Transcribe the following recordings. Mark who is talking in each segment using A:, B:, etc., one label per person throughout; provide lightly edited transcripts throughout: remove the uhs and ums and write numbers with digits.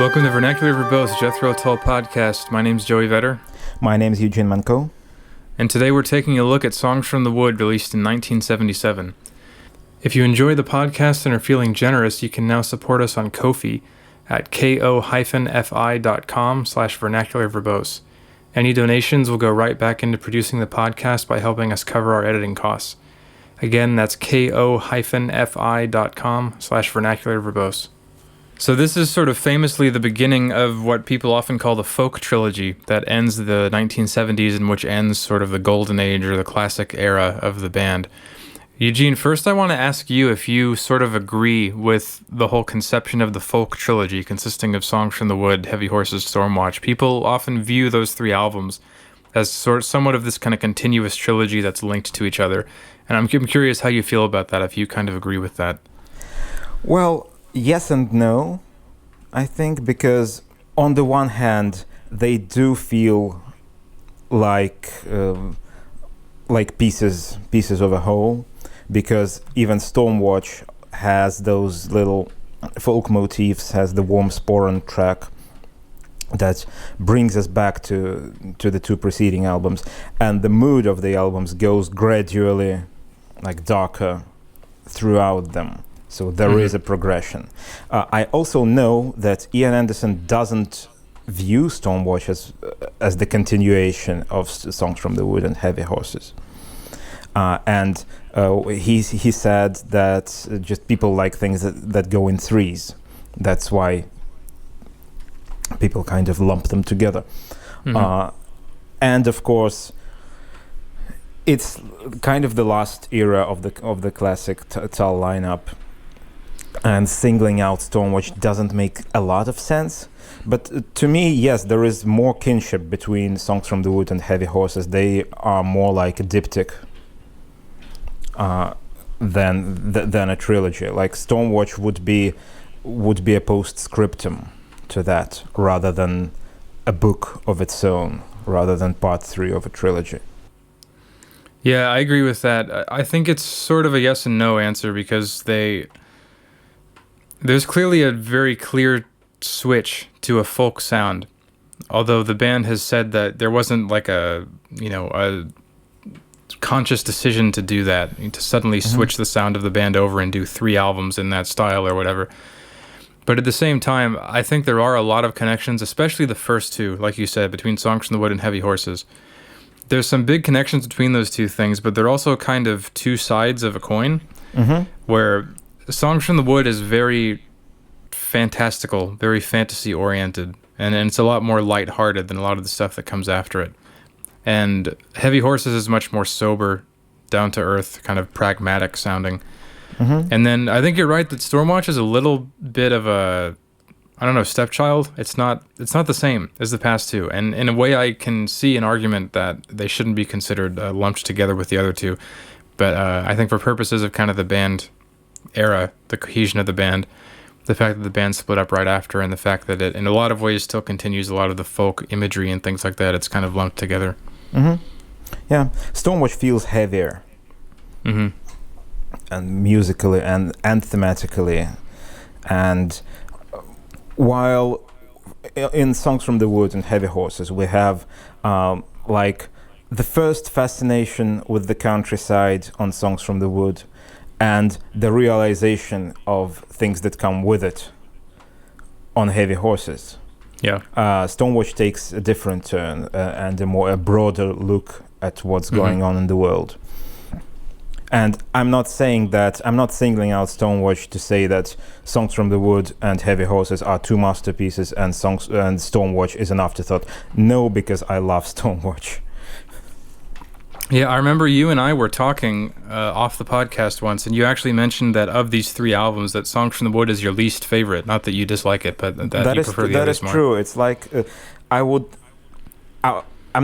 A: Welcome to Vernacular Verbose, Jethro Tull podcast. My name's Joey Vetter.
B: My name is Eugene Manko.
A: And today we're taking a look at Songs from the Wood, released in 1977. If you enjoy the podcast and are feeling generous, you can now support us on Ko-fi at ko-fi.com/vernacularverbose. Any donations will go right back into producing the podcast by helping us cover our editing costs. Again, that's ko-fi.com/vernacularverbose. So this is sort of famously the beginning of what people often call the folk trilogy that ends the 1970s and which ends sort of the golden age or the classic era of the band. Eugene, first I want to ask you if you sort of agree with the whole conception of the folk trilogy consisting of Songs from the Wood, Heavy Horses, Stormwatch. People often view those three albums as somewhat of this kind of continuous trilogy that's linked to each other. And I'm curious how you feel about that, if you kind of agree with that.
B: Well, yes and no, I think, because on the one hand, they do feel like pieces of a whole, because even Stormwatch has those little folk motifs, has the Warm Sporan track that brings us back to the two preceding albums, and the mood of the albums goes gradually like darker throughout them. So there is a progression. I also know that Ian Anderson doesn't view Stormwatch as the continuation of Songs from the Wood and Heavy Horses. And he said that just people like things that go in threes. That's why people kind of lump them together. And of course, it's kind of the last era of the classic Tull lineup. And singling out Stormwatch doesn't make a lot of sense. But to me, yes, there is more kinship between Songs from the Wood and Heavy Horses. They are more like a diptych than a trilogy. Like Stormwatch would be a postscriptum to that, rather than a book of its own, rather than part 3 of a trilogy.
A: Yeah, I agree with that. I think it's sort of a yes and no answer, because there's clearly a very clear switch to a folk sound, although the band has said that there wasn't like a conscious decision to do that, to suddenly switch the sound of the band over and do 3 albums in that style or whatever. But at the same time, I think there are a lot of connections, especially the first two, like you said, between Songs from the Wood and Heavy Horses. There's some big connections between those two things, but they're also kind of two sides of a coin, where Songs from the Wood is very fantastical, very fantasy-oriented, and it's a lot more lighthearted than a lot of the stuff that comes after it. And Heavy Horses is much more sober, down-to-earth, kind of pragmatic sounding. And then I think you're right that Stormwatch is a little bit of a, stepchild. It's not the same as the past two. And in a way, I can see an argument that they shouldn't be considered lumped together with the other two. But I think for purposes of kind of the band era, the cohesion of the band, the fact that the band split up right after, and the fact that it in a lot of ways still continues a lot of the folk imagery and things like that, it's kind of lumped together.
B: Yeah, Stormwatch feels heavier, and musically and thematically, and while in Songs from the Wood and Heavy Horses we have like the first fascination with the countryside on Songs from the Wood, and the realization of things that come with it on Heavy Horses.
A: Yeah.
B: Stormwatch takes a different turn and a broader look at what's going on in the world. And I'm not singling out Stormwatch to say that Songs from the Wood and Heavy Horses are two masterpieces and Stormwatch is an afterthought. No, because I love Stormwatch.
A: Yeah, I remember you and I were talking off the podcast once, and you actually mentioned that of these 3 albums, that Songs from the Wood is your least favorite. Not that you dislike it, but that you prefer the others more.
B: That is true. It's like I'm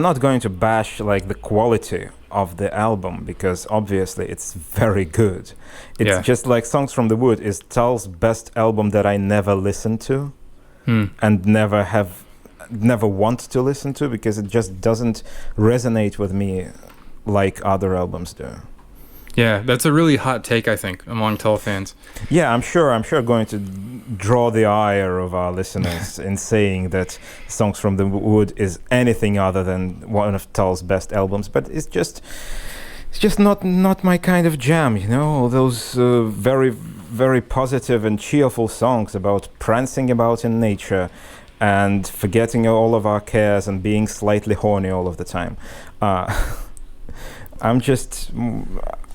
B: not going to bash like the quality of the album, because obviously it's very good. It's just like Songs from the Wood is Tull's best album that I never listened to, and never want to listen to, because it just doesn't resonate with me like other albums do.
A: Yeah, that's a really hot take, I think, among Tull fans.
B: Yeah, I'm sure going to draw the ire of our listeners in saying that Songs from the Wood is anything other than one of Tull's best albums, but it's just not my kind of jam, you know. All those very, very positive and cheerful songs about prancing about in nature and forgetting all of our cares and being slightly horny all of the time.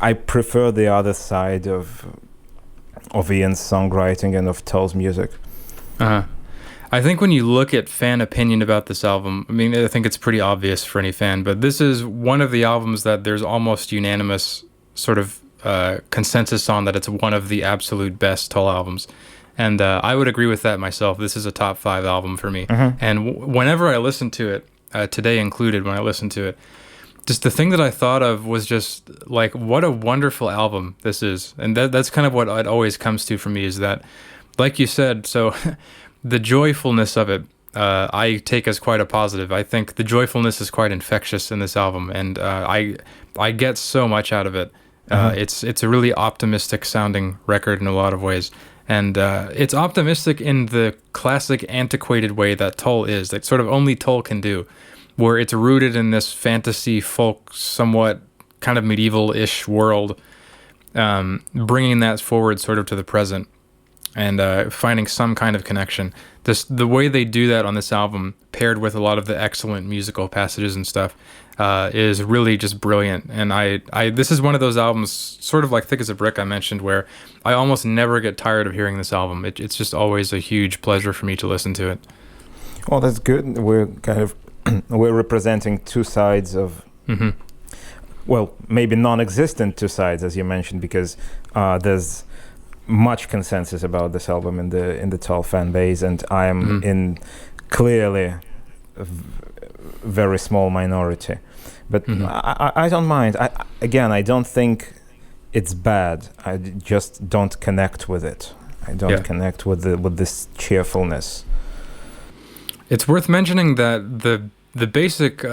B: I prefer the other side of Ian's songwriting and of Tull's music.
A: I think when you look at fan opinion about this album, I mean, I think it's pretty obvious for any fan, but this is one of the albums that there's almost unanimous sort of consensus on that it's one of the absolute best Tull albums. And I would agree with that myself. This is a top 5 album for me. And whenever I listen to it, today included when I listened to it, just the thing that I thought of was just like, what a wonderful album this is. And that's kind of what it always comes to for me, is that, like you said, so the joyfulness of it, I take as quite a positive. I think the joyfulness is quite infectious in this album, and I get so much out of it. It's a really optimistic sounding record in a lot of ways. And it's optimistic in the classic antiquated way that Tull is, that sort of only Tull can do, where it's rooted in this fantasy folk, somewhat kind of medieval-ish world, bringing that forward sort of to the present and finding some kind of connection. The way they do that on this album, paired with a lot of the excellent musical passages and stuff, is really just brilliant. And this is one of those albums, sort of like Thick as a Brick I mentioned, where I almost never get tired of hearing this album. It's just always a huge pleasure for me to listen to it.
B: Well, that's good. We're kind of we're representing two sides of, well, maybe non-existent two sides, as you mentioned, because there's much consensus about this album in the Tull fan base, and I am in clearly a very small minority. But I don't mind. I don't think it's bad. I just don't connect with it. I don't connect with this cheerfulness.
A: It's worth mentioning that the basic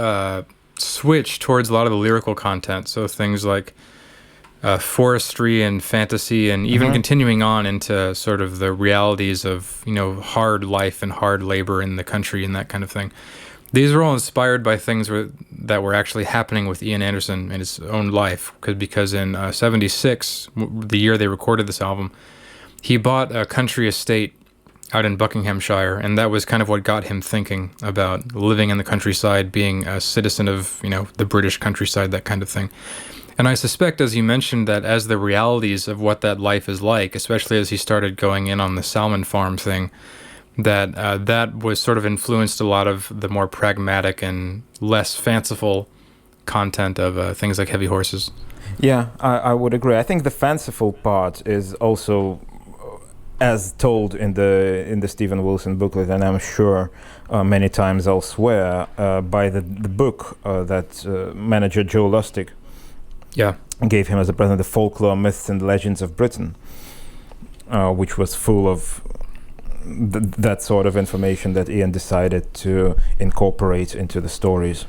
A: switch towards a lot of the lyrical content, so things like forestry and fantasy, and even continuing on into sort of the realities of, you know, hard life and hard labor in the country and that kind of thing. These are all inspired by things that were actually happening with Ian Anderson in his own life, because in 76, the year they recorded this album, he bought a country estate out in Buckinghamshire, and that was kind of what got him thinking about living in the countryside, being a citizen of, you know, the British countryside, that kind of thing. And I suspect, as you mentioned, that as the realities of what that life is like, especially as he started going in on the salmon farm thing, that that was sort of influenced a lot of the more pragmatic and less fanciful content of things like Heavy Horses.
B: Yeah, I would agree. I think the fanciful part is also, as told in the Stephen Wilson booklet, and I'm sure many times elsewhere, by the book that manager Joe Lustig gave him as a present, The Folklore, Myths and Legends of Britain, which was full of that sort of information that Ian decided to incorporate into the stories.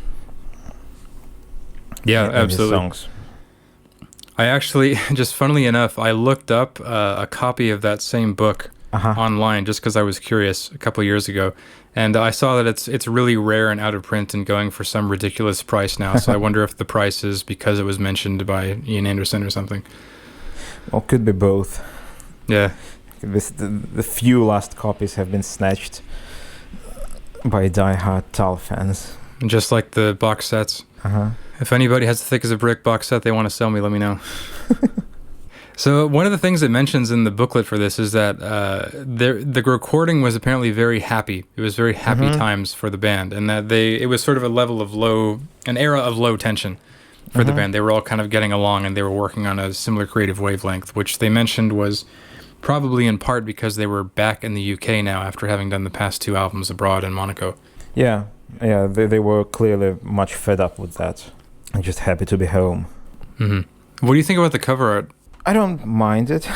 A: Yeah,
B: in
A: absolutely.
B: His songs.
A: I actually, just funnily enough, I looked up a copy of that same book online just because I was curious a couple of years ago, and I saw that it's really rare and out of print and going for some ridiculous price now. So I wonder if the price is because it was mentioned by Ian Anderson or something.
B: Well, could be both.
A: Yeah.
B: The few last copies have been snatched by die-hard Tull fans.
A: Just like the box sets. If anybody has the Thick as a Brick box set they want to sell me, let me know. So one of the things it mentions in the booklet for this is that the recording was apparently very happy. It was very happy times for the band, and that it was sort of a level of an era of low tension for the band. They were all kind of getting along, and they were working on a similar creative wavelength, which they mentioned was probably in part because they were back in the UK now after having done the past 2 albums abroad in Monaco.
B: Yeah, they were clearly much fed up with that. I'm just happy to be home.
A: What do you think about the cover art?
B: I don't mind it.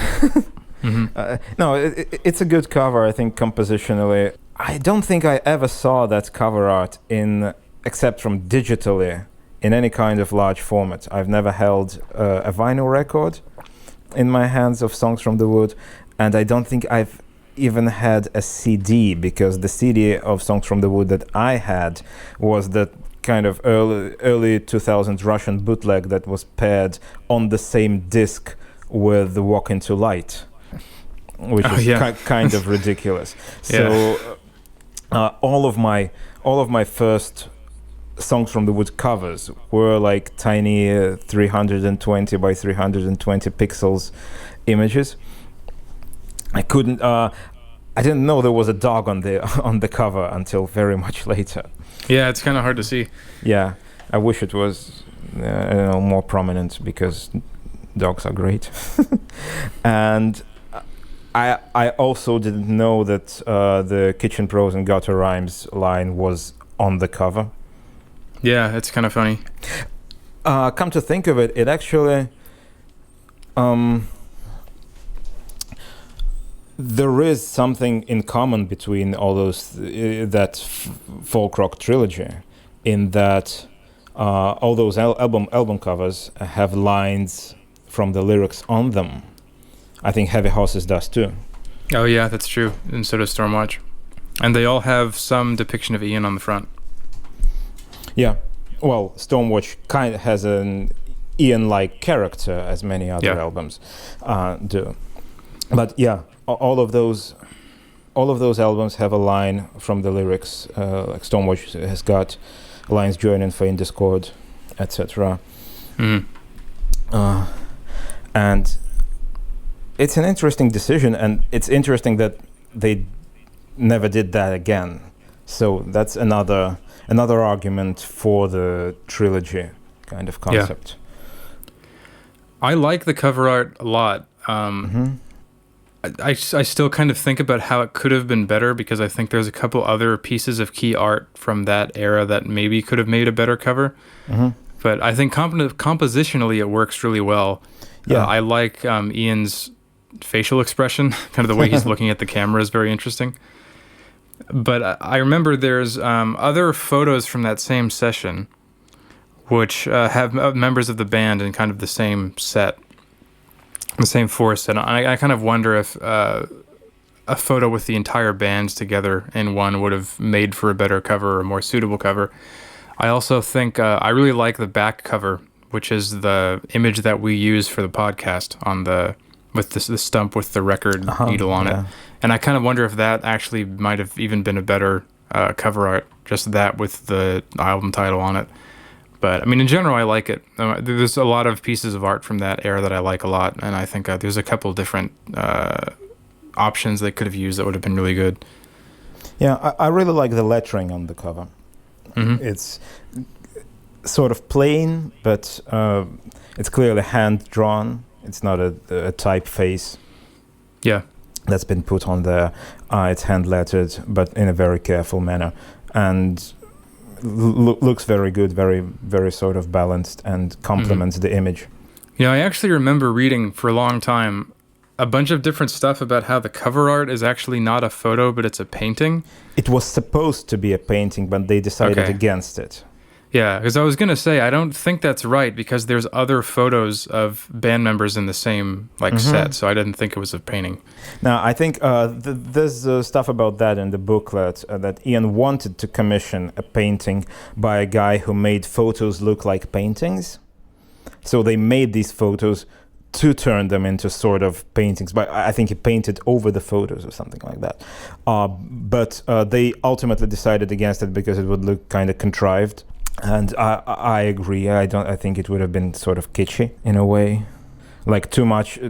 B: No, it's a good cover, I think, compositionally. I don't think I ever saw that cover art except from digitally in any kind of large format. I've never held a vinyl record in my hands of Songs from the Wood, and I don't think I've even had a CD, because the CD of Songs from the Wood that I had was that kind of early 2000s Russian bootleg that was paired on the same disc with the Walk Into Light, which is kind of ridiculous. So all of my first Songs from the Wood covers were like tiny 320 by 320 pixels images. I didn't know there was a dog on the cover until very much later.
A: Yeah, it's kind of hard to see.
B: Yeah, I wish it was more prominent, because dogs are great. And I also didn't know that the Kitchen Prose and Gutter Rhymes line was on the cover.
A: Yeah, it's kind of funny.
B: Come to think of it, it actually there is something in common between all those that folk rock trilogy, in that all those album covers have lines from the lyrics on them. I think Heavy Horses does too.
A: Oh yeah, that's true. And so does Stormwatch. And they all have some depiction of Ian on the front.
B: Yeah. Well, Stormwatch kind of has an Ian-like character, as many other albums do. But yeah, all of those albums have a line from the lyrics. Like Stormwatch has got lines joining Feign Discord, etc. And it's an interesting decision, and it's interesting that they never did that again. So that's another argument for the trilogy kind of concept.
A: I like the cover art a lot. I still kind of think about how it could have been better, because I think there's a couple other pieces of key art from that era that maybe could have made a better cover. But I think compositionally it works really well. Yeah, I like Ian's facial expression, kind of the way he's looking at the camera is very interesting. But I remember there's other photos from that same session which have members of the band in kind of the same set, the same force. And I kind of wonder if a photo with the entire band together in one would have made for a better cover or a more suitable cover. I also think I really like the back cover, which is the image that we use for the podcast on the stump with the record needle on it. And I kind of wonder if that actually might have even been a better cover art, just that with the album title on it. But I mean, in general, I like it. There's a lot of pieces of art from that era that I like a lot, and I think there's a couple different options they could have used that would have been really good.
B: Yeah, I really like the lettering on the cover. It's sort of plain, but it's clearly hand-drawn. It's not a typeface. Yeah. That's been put on there. It's hand-lettered, but in a very careful manner. And looks very good, very, very sort of balanced, and complements the image.
A: Yeah, I actually remember reading for a long time a bunch of different stuff about how the cover art is actually not a photo, but it's a painting. It was supposed to be a painting, but they decided against it. Yeah, because I was going to say, I don't think that's right, because there's other photos of band members in the same set, so I didn't think it was a painting. Now, I think there's stuff about that in the booklet, that Ian wanted to commission a painting by a guy who made photos look like paintings. So they made these photos to turn them into sort of paintings, but I think he painted over the photos or something like that. But they ultimately decided against it because it would look kind of contrived. And I agree. I think it would have been sort of kitschy in a way, like too much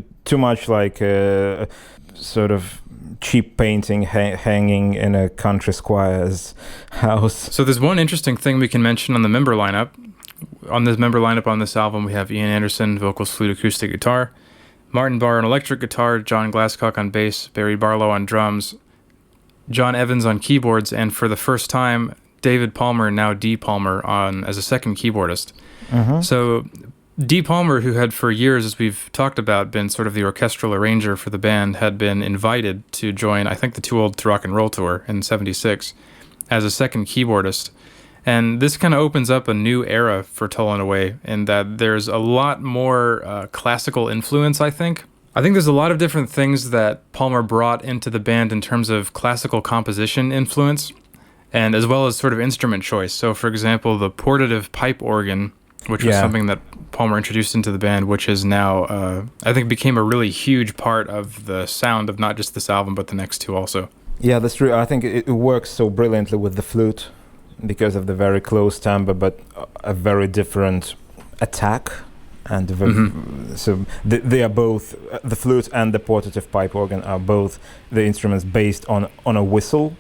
A: like a sort of cheap painting hanging in a country squire's house. So there's one interesting thing we can mention on the member lineup. On this member lineup on this album, we have Ian Anderson, vocals, flute, acoustic guitar, Martin Barr on electric guitar, John Glasscock on bass, Barry Barlow on drums, John Evans on keyboards, and for the first time, David Palmer, now D. Palmer, on as a second keyboardist. So D. Palmer, who had for years, as we've talked about, been sort of the orchestral arranger for the band, had been invited to join, I think, the Too Old to Rock and Roll tour in '76 as a second keyboardist. And this kind of opens up a new era for Tull in a way, in that there's a lot more classical influence, I think. I think there's a lot of different things that Palmer brought into the band in terms of classical composition influence, and as well as sort of instrument choice. So, for example, the portative pipe organ, which was something that Palmer introduced into the band, which is now, I think, became a really huge part of the sound of not just this album, but the next two also.
B: Yeah, that's true. I think it works so brilliantly with the flute because of the very close timbre, but a very different attack. And so they are both, the flute and the portative pipe organ are both the instruments based on a whistle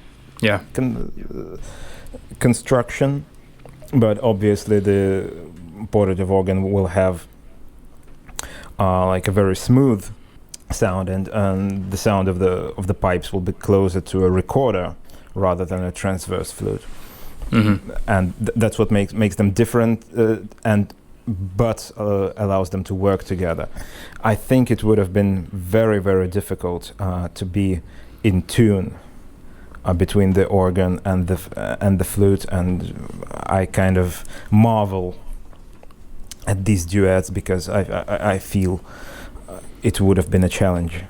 B: construction, but obviously the portative organ will have like a very smooth sound, and the sound of the pipes will be closer to a recorder rather than a transverse flute. And that's what makes them different, but allows them to work together. I think it would have been very, very difficult to be in tune between the organ and the flute, and I kind of marvel at these duets because I feel it would have been a challenge.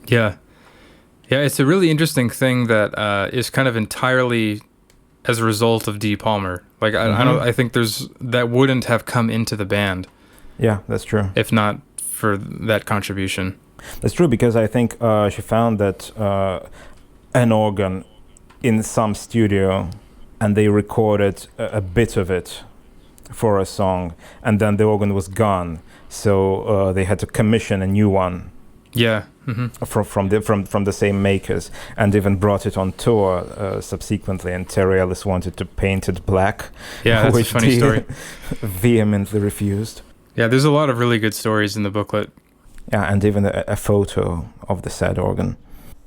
A: Yeah, it's a really interesting thing that is kind of entirely as a result of D. Palmer. Like I think that wouldn't have come into the band.
B: Yeah, that's true.
A: If not for that contribution.
B: That's true, because I think she found that an organ in some studio, and they recorded a bit of it for a song, and then the organ was gone, so they had to commission a new one.
A: Yeah.
B: From the same makers, and even brought it on tour subsequently. And Terry Ellis wanted to paint it black.
A: Yeah, that's a funny story.
B: Vehemently refused.
A: Yeah, there's a lot of really good stories in the booklet.
B: Yeah, and even a photo of the said organ.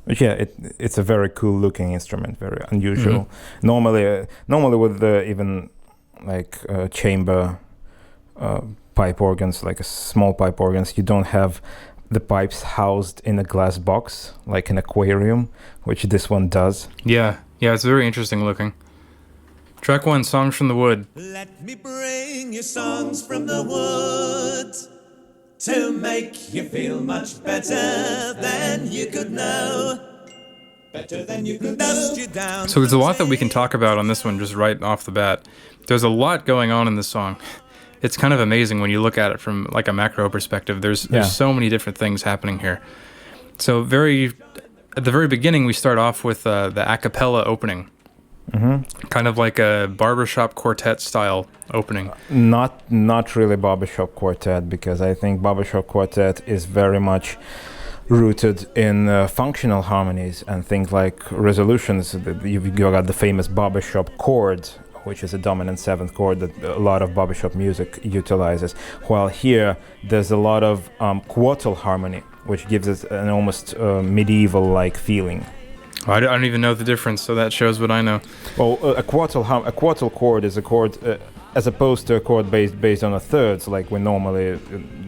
B: But yeah, it's a very cool looking instrument, very unusual. Normally with even like chamber pipe organs, like a small pipe organs, you don't have the pipes housed in a glass box, like an aquarium, which this one does.
A: Yeah, it's very interesting looking. Track 1, Songs from the Wood.
C: Let me bring you songs from the woods to make you feel much better than you could know. Better than you could dust you down.
A: So there's a lot that we can talk about on this one just right off the bat. There's a lot going on in this song. It's kind of amazing when you look at it from like a macro perspective. There's so many different things happening here. So at the very beginning, we start off with the a cappella opening. Kind of like a barbershop quartet style opening.
B: Not really barbershop quartet, because I think barbershop quartet is very much rooted in functional harmonies and things like resolutions. You've got the famous barbershop chord, which is a dominant seventh chord that a lot of barbershop music utilizes. While here, there's a lot of quartal harmony, which gives it an almost medieval-like feeling.
A: I don't even know the difference, so that shows what I know.
B: Well, a quartal chord is a chord, as opposed to a chord based on a thirds, like we normally,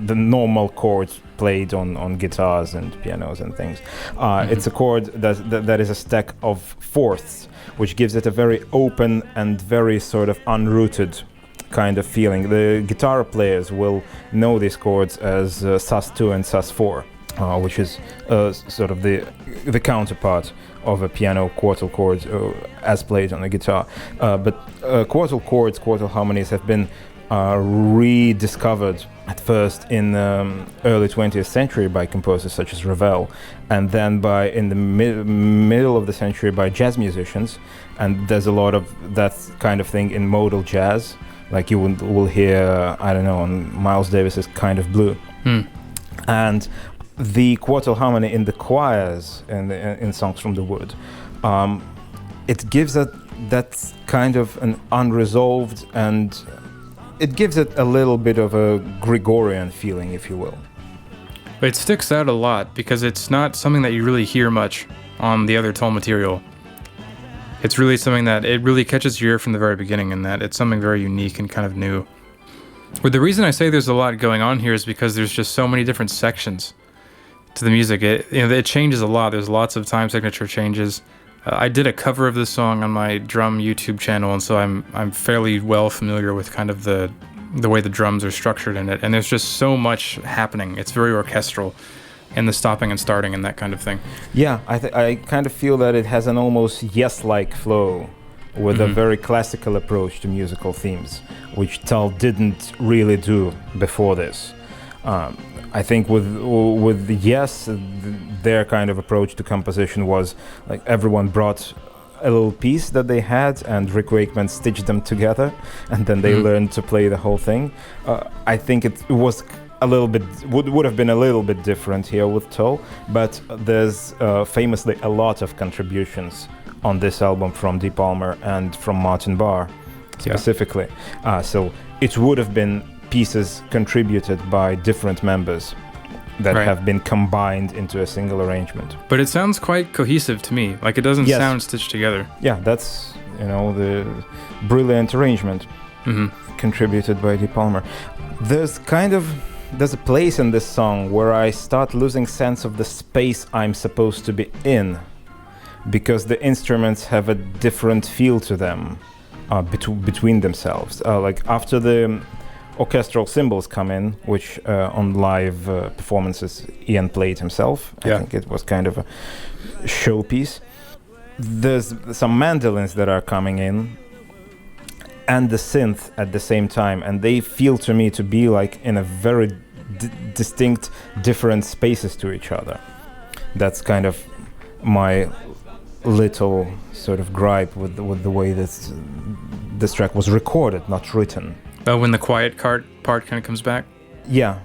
B: the normal chords played on guitars and pianos and things. It's a chord that is a stack of fourths, which gives it a very open and very sort of unrooted kind of feeling. The guitar players will know these chords as sus2 and sus4, which is sort of the counterpart of a piano quartal chord as played on a guitar. But quartal chords, quartal harmonies have been rediscovered at first in the early 20th century by composers such as Ravel, and then in the middle of the century by jazz musicians. And there's a lot of that kind of thing in modal jazz, like you will hear, I don't know, on Miles Davis's Kind of Blue. And the quartal harmony in the choirs and in Songs from the Wood, it gives it that kind of an unresolved, and it gives it a little bit of a Gregorian feeling, if you will.
A: But it sticks out a lot because it's not something that you really hear much on the other Tull material. It's really something that it really catches your ear from the very beginning, and that it's something very unique and kind of new. But the reason I say there's a lot going on here is because there's just so many different sections to the music. It changes a lot. There's lots of time signature changes. I did a cover of this song on my drum YouTube channel, and so I'm fairly well familiar with kind of the way the drums are structured in it. And there's just so much happening. It's very orchestral, and the stopping and starting and that kind of thing.
B: Yeah, I kind of feel that it has an almost Yes-like flow with a very classical approach to musical themes, which Tull didn't really do before this. I think with the Yes, their kind of approach to composition was like everyone brought a little piece that they had, and Rick Wakeman stitched them together, and then they learned to play the whole thing. I think it was a little bit would have been a little bit different here with Tull, but there's famously a lot of contributions on this album from Dee Palmer and from Martin Barre specifically. So it would have been pieces contributed by different members that have been combined into a single arrangement.
A: But it sounds quite cohesive to me. Like, it doesn't sound stitched together.
B: Yeah, that's, the brilliant arrangement contributed by Dee Palmer. There's a place in this song where I start losing sense of the space I'm supposed to be in, because the instruments have a different feel to them between themselves. Like after the orchestral cymbals come in, which on live performances Ian played himself. I think it was kind of a showpiece. There's some mandolins that are coming in and the synth at the same time, and they feel to me to be like in a very distinct different spaces to each other. That's kind of my little sort of gripe with the way this track was recorded, not written.
A: When the quiet part kind of comes back?
B: Yeah.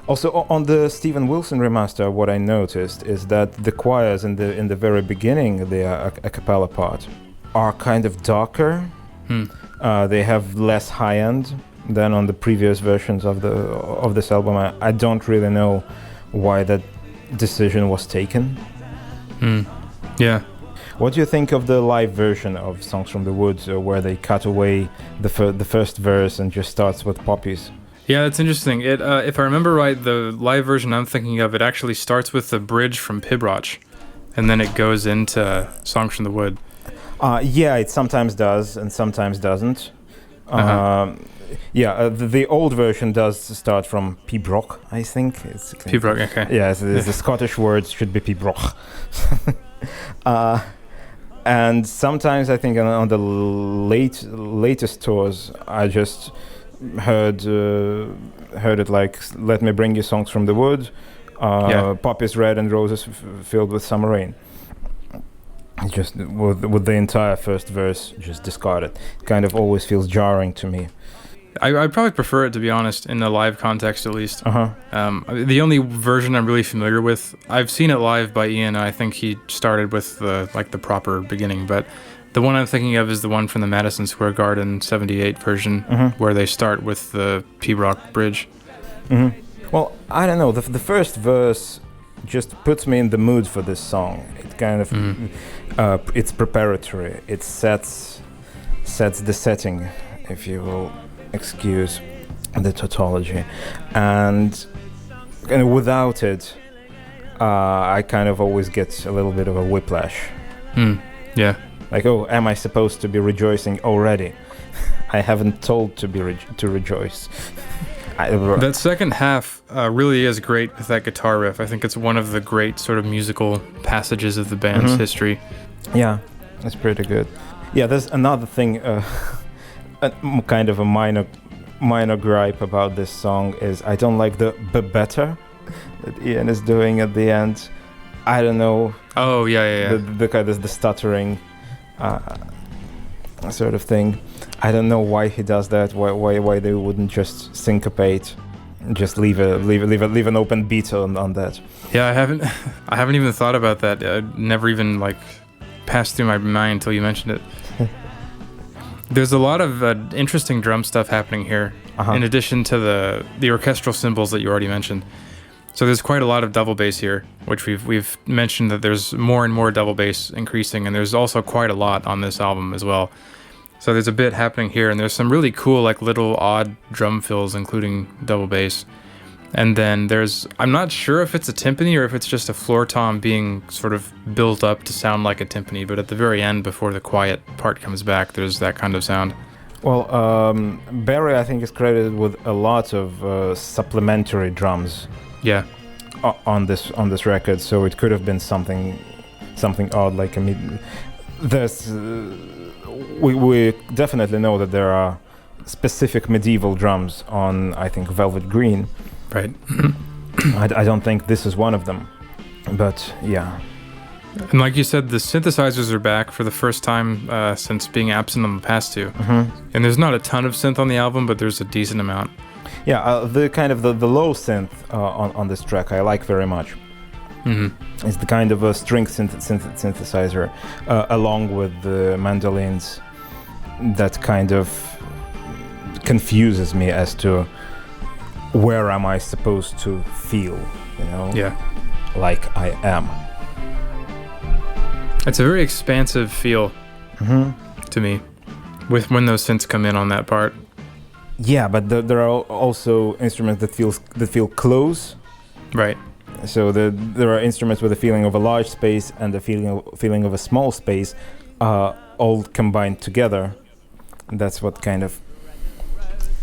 B: Also, on the Steven Wilson remaster, what I noticed is that the choirs in the very beginning, the a cappella part, are kind of darker. They have less high end than on the previous versions of this album. I don't really know why that decision was taken.
A: Yeah.
B: What do you think of the live version of Songs from the Woods, where they cut away the first verse and just starts with poppies?
A: Yeah, that's interesting. It, if I remember right, the live version I'm thinking of, it actually starts with the bridge from Pibroch, and then it goes into Songs from the Wood.
B: Yeah, it sometimes does and sometimes doesn't. The old version does start from Pibroch, I think. It's
A: Pibroch, okay.
B: Yeah, the Scottish words should be Pibroch. And sometimes I think on the latest tours, I just heard it like, let me bring you Songs from the Wood, poppies red and roses filled with summer rain. Just with the entire first verse just discarded. It kind of always feels jarring to me.
A: I'd probably prefer it, to be honest, in the live context at least. The only version I'm really familiar with, I've seen it live by Ian, and I think he started with the proper beginning, but the one I'm thinking of is the one from the Madison Square Garden 78 version, where they start with the Pibroch bridge.
B: Well, I don't know, the first verse just puts me in the mood for this song. It kind of, it's preparatory, it sets the setting, if you will excuse the tautology, and without it, I kind of always get a little bit of a whiplash.
A: Yeah.
B: Like, oh, am I supposed to be rejoicing already? I haven't told to rejoice.
A: That second half really is great with that guitar riff. I think it's one of the great sort of musical passages of the band's history. Yeah,
B: it's pretty good. Yeah, there's another thing. Kind of a minor gripe about this song is I don't like the better that Ian is doing at the end. I don't know.
A: Oh yeah.
B: The kind of the stuttering sort of thing. I don't know why he does that. Why they wouldn't just syncopate, just leave an open beat on that.
A: Yeah, I haven't even thought about that. It never even passed through my mind until you mentioned it. There's a lot of interesting drum stuff happening here, in addition to the orchestral cymbals that you already mentioned. So there's quite a lot of double bass here, which we've mentioned that there's more and more double bass increasing, and there's also quite a lot on this album as well. So there's a bit happening here, and there's some really cool little odd drum fills, including double bass. And then I'm not sure if it's a timpani or if it's just a floor tom being sort of built up to sound like a timpani, but at the very end, before the quiet part comes back, there's that kind of sound.
B: Well, Barry, I think, is credited with a lot of supplementary drums.
A: Yeah.
B: On this record, so it could have been something odd, like we definitely know that there are specific medieval drums on, I think, Velvet Green.
A: Right.
B: I don't think this is one of them, but yeah.
A: And like you said, the synthesizers are back for the first time since being absent on the past two. Mm-hmm. And there's not a ton of synth on the album, but there's a decent amount.
B: Yeah, the kind of the low synth on this track I like very much. Mm-hmm. It's the kind of a string synthesizer along with the mandolins that kind of confuses me as to where am I supposed to feel, you know?
A: Yeah.
B: Like I am.
A: It's a very expansive feel to me with when those synths come in on that part.
B: Yeah, but there are also instruments that feel close.
A: Right.
B: So there are instruments with a feeling of a large space and a feeling of a small space, all combined together. That's what kind of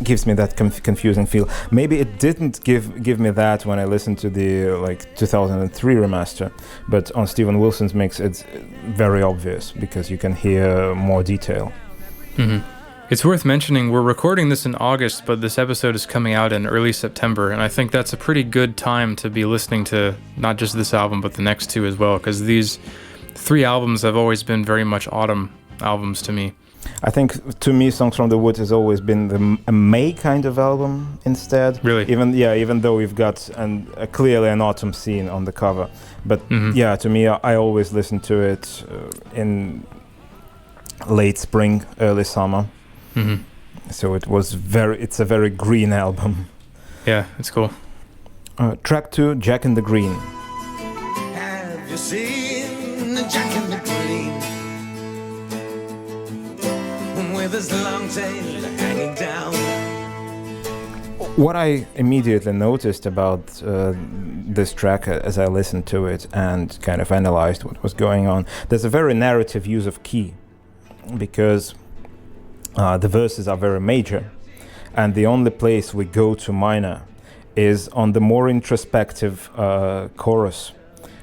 B: gives me that confusing feel. Maybe it didn't give me that when I listened to the 2003 remaster, but on Steven Wilson's mix it's very obvious because you can hear more detail.
A: Mm-hmm. It's worth mentioning we're recording this in August, but this episode is coming out in early September, and I think that's a pretty good time to be listening to not just this album but the next two as well, because these three albums have always been very much autumn albums to me.
B: I think, to me, Songs from the Woods has always been a May kind of album instead.
A: Really?
B: Even though we've got clearly an autumn scene on the cover. But yeah, to me, I always listen to it in late spring, early summer. Mm-hmm. So it's a very green album.
A: Yeah, it's cool.
B: Track 2, Jack in the Green.
C: Have you seen Jack in the Green? With his long tail hanging down.
B: What I immediately noticed about this track as I listened to it and kind of analyzed what was going on, there's a very narrative use of key, because the verses are very major, and the only place we go to minor is on the more introspective chorus,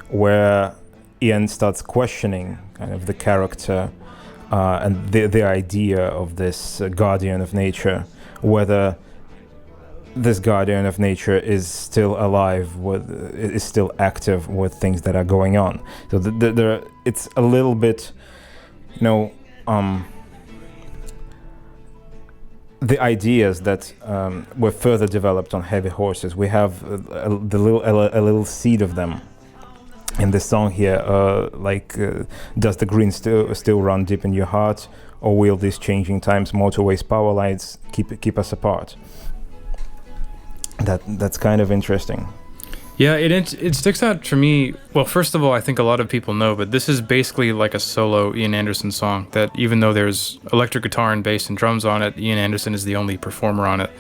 B: where Ian starts questioning kind of the character and the idea of this guardian of nature, whether this guardian of nature is still alive, is still active with things that are going on. So it's a little bit, the ideas that were further developed on Heavy Horses. We have a little seed of them in this song here, does the green still run deep in your heart, or will these changing times, motorways, power lines keep us apart? That's kind of interesting.
A: Yeah, it sticks out for me. Well, first of all, I think a lot of people know, but this is basically like a solo Ian Anderson song, that even though there's electric guitar and bass and drums on it, Ian Anderson is the only performer on it.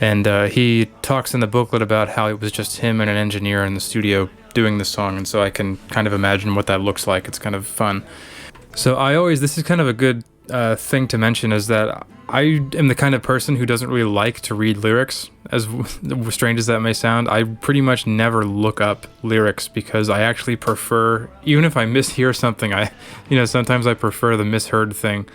A: And he talks in the booklet about how it was just him and an engineer in the studio doing this song, and so I can kind of imagine what that looks like. It's kind of fun. So this is kind of a good thing to mention, is that I am the kind of person who doesn't really like to read lyrics, as strange as that may sound. I pretty much never look up lyrics because I actually prefer, even if I mishear something, sometimes I prefer the misheard thing.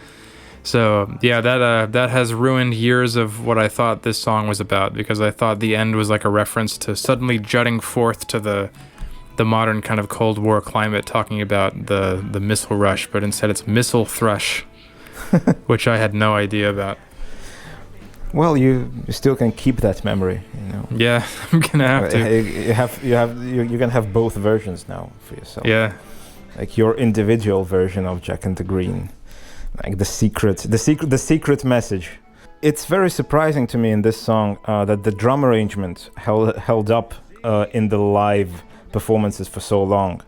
A: So yeah, that has ruined years of what I thought this song was about, because I thought the end was like a reference to suddenly jutting forth to the modern kind of Cold War climate, talking about the missile rush, but instead it's missile thrush, which I had no idea about.
B: Well, you still can keep that memory,
A: Yeah, I'm gonna have to.
B: You can have both versions now for yourself.
A: Yeah,
B: like your individual version of Jack and the Green, like the secret message. It's very surprising to me in this song that the drum arrangement held up in the live performances for so long,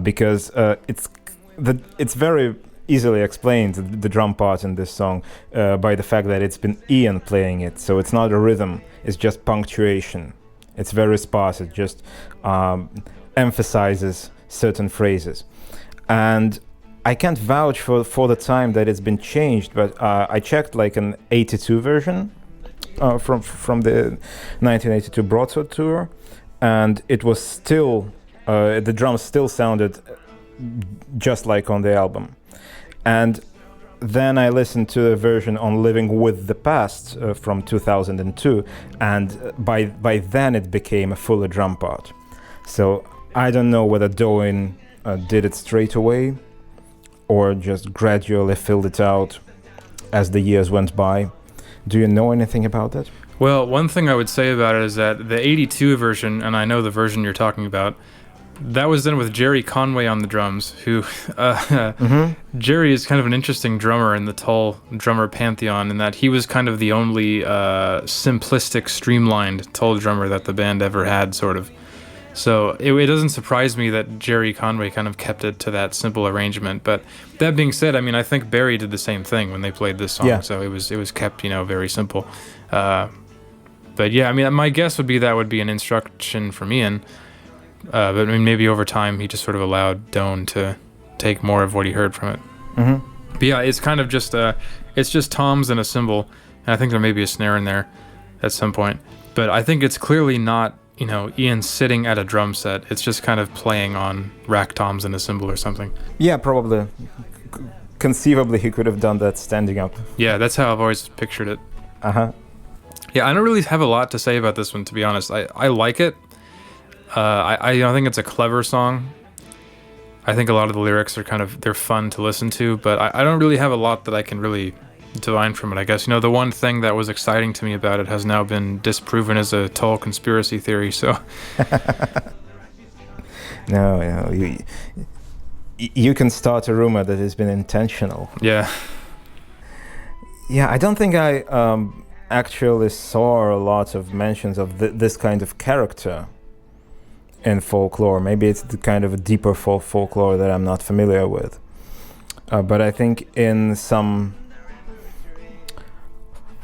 B: because it's very easily explained, the drum part in this song, by the fact that it's been Ian playing it, so it's not a rhythm, it's just punctuation. It's very sparse. It just emphasizes certain phrases. And I can't vouch for the time that it's been changed, but I checked like an 82 version from the 1982 Broadsword tour, and it was still, the drums still sounded just like on the album. And then I listened to a version on Living with the Past from 2002, and by then it became a fuller drum part. So I don't know whether Doane did it straight away or just gradually filled it out as the years went by. Do you know anything about that?
A: Well, one thing I would say about it is that the 82 version, and I know the version you're talking about, that was done with Jerry Conway on the drums, who Jerry is kind of an interesting drummer in the Tull drummer pantheon, in that he was kind of the only simplistic, streamlined Tull drummer that the band ever had, sort of. So it doesn't surprise me that Jerry Conway kind of kept it to that simple arrangement. But that being said, I mean, I think Barry did the same thing when they played this song. Yeah. So it was kept, very simple. But yeah, I mean, my guess would be that would be an instruction from Ian. But I mean, maybe over time he just sort of allowed Doane to take more of what he heard from it. Mm-hmm. But yeah, it's kind of just it's just toms and a cymbal, and I think there may be a snare in there at some point. But I think it's clearly not, Ian sitting at a drum set. It's just kind of playing on rack toms and a cymbal or something.
B: Yeah, probably. Conceivably, he could have done that standing up.
A: Yeah, that's how I've always pictured it.
B: Uh-huh.
A: Yeah, I don't really have a lot to say about this one, to be honest. I like it. I think it's a clever song. I think a lot of the lyrics are they're fun to listen to, but I don't really have a lot that I can really divine from it, I guess. The one thing that was exciting to me about it has now been disproven as a Tull conspiracy theory, so...
B: No, you can start a rumor that has been intentional.
A: Yeah.
B: Yeah, I don't think I actually saw a lot of mentions of this kind of character in folklore. Maybe it's the kind of a deeper folklore that I'm not familiar with. But I think in some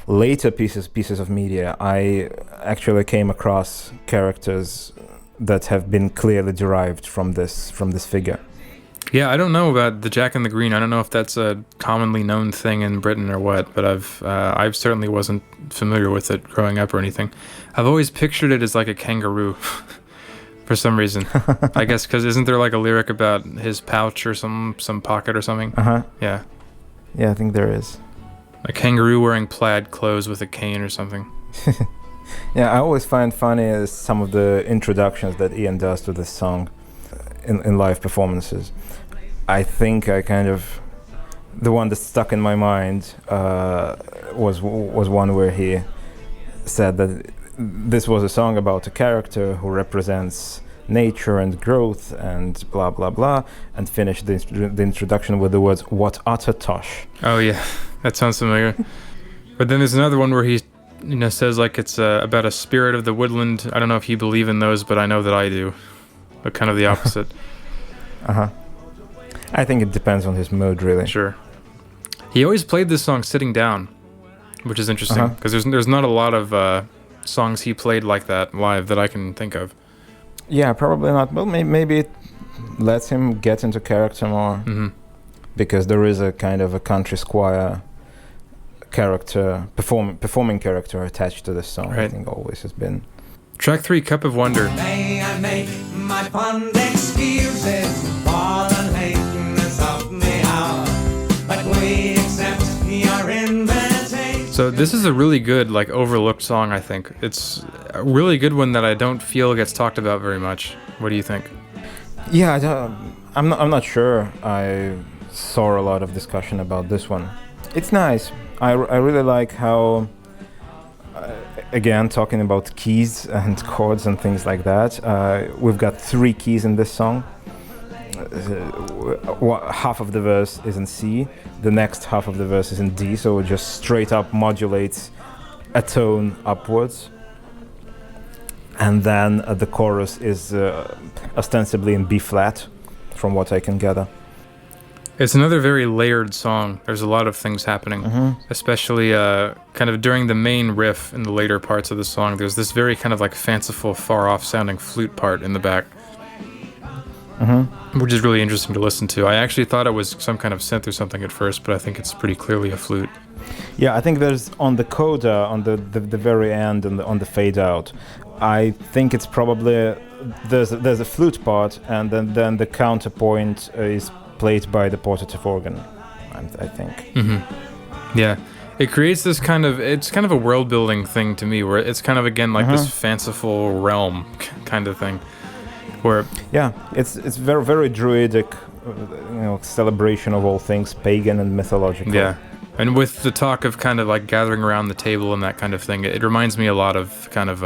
B: later pieces of media, I actually came across characters that have been clearly derived from this figure.
A: Yeah, I don't know about the Jack in the Green. I don't know if that's a commonly known thing in Britain or what, but I've certainly wasn't familiar with it growing up or anything. I've always pictured it as like a kangaroo for some reason. I guess because isn't there like a lyric about his pouch or some pocket or something?
B: Uh-huh.
A: Yeah.
B: Yeah, I think there is.
A: A kangaroo wearing plaid clothes with a cane or something.
B: Yeah, I always find funny some of the introductions that Ian does to this song in live performances. I think the one that stuck in my mind was one where he said that this was a song about a character who represents nature and growth and blah blah blah, and finished the introduction with the words "What utter tosh."
A: Oh yeah, that sounds familiar. But then there's another one where he says like it's about a spirit of the woodland. I don't know if you believe in those, but I know that I do. But kind of the opposite.
B: Uh-huh. I think it depends on his mood, really.
A: Sure. He always played this song sitting down, which is interesting because there's not a lot of songs he played like that live that I can think of.
B: Yeah, probably not. Well, maybe it lets him get into character more, because there is a kind of a country squire character, performing character attached to this song. Right. I think always has been.
A: Track 3, Cup of Wonder.
C: May I make my fond excuses for the lateness of the hour, but we accept your invitation.
A: So this is a really good, overlooked song, I think. It's a really good one that I don't feel gets talked about very much. What do you think?
B: Yeah, I'm not sure I saw a lot of discussion about this one. It's nice. I really like how... again, talking about keys and chords and things like that, we've got 3 keys in this song. Half of the verse is in C, the next half of the verse is in D, so it just straight up modulates a tone upwards. And then the chorus is ostensibly in B flat, from what I can gather.
A: It's another very layered song. There's a lot of things happening, especially kind of during the main riff in the later parts of the song. There's this very kind of like fanciful, far-off sounding flute part in the back, which is really interesting to listen to. I actually thought it was some kind of synth or something at first, but I think it's pretty clearly a flute.
B: Yeah, I think there's on the coda, on the very end, on the fade out, I think it's probably there's a flute part, and then the counterpoint is played by the portative organ, I think.
A: Yeah, it creates this it's kind of a world building thing to me, where it's kind of again like this fanciful realm kind of thing, where
B: it's very very druidic, celebration of all things pagan and mythological.
A: Yeah. And with the talk of kind of like gathering around the table and that kind of thing, it reminds me a lot of kind of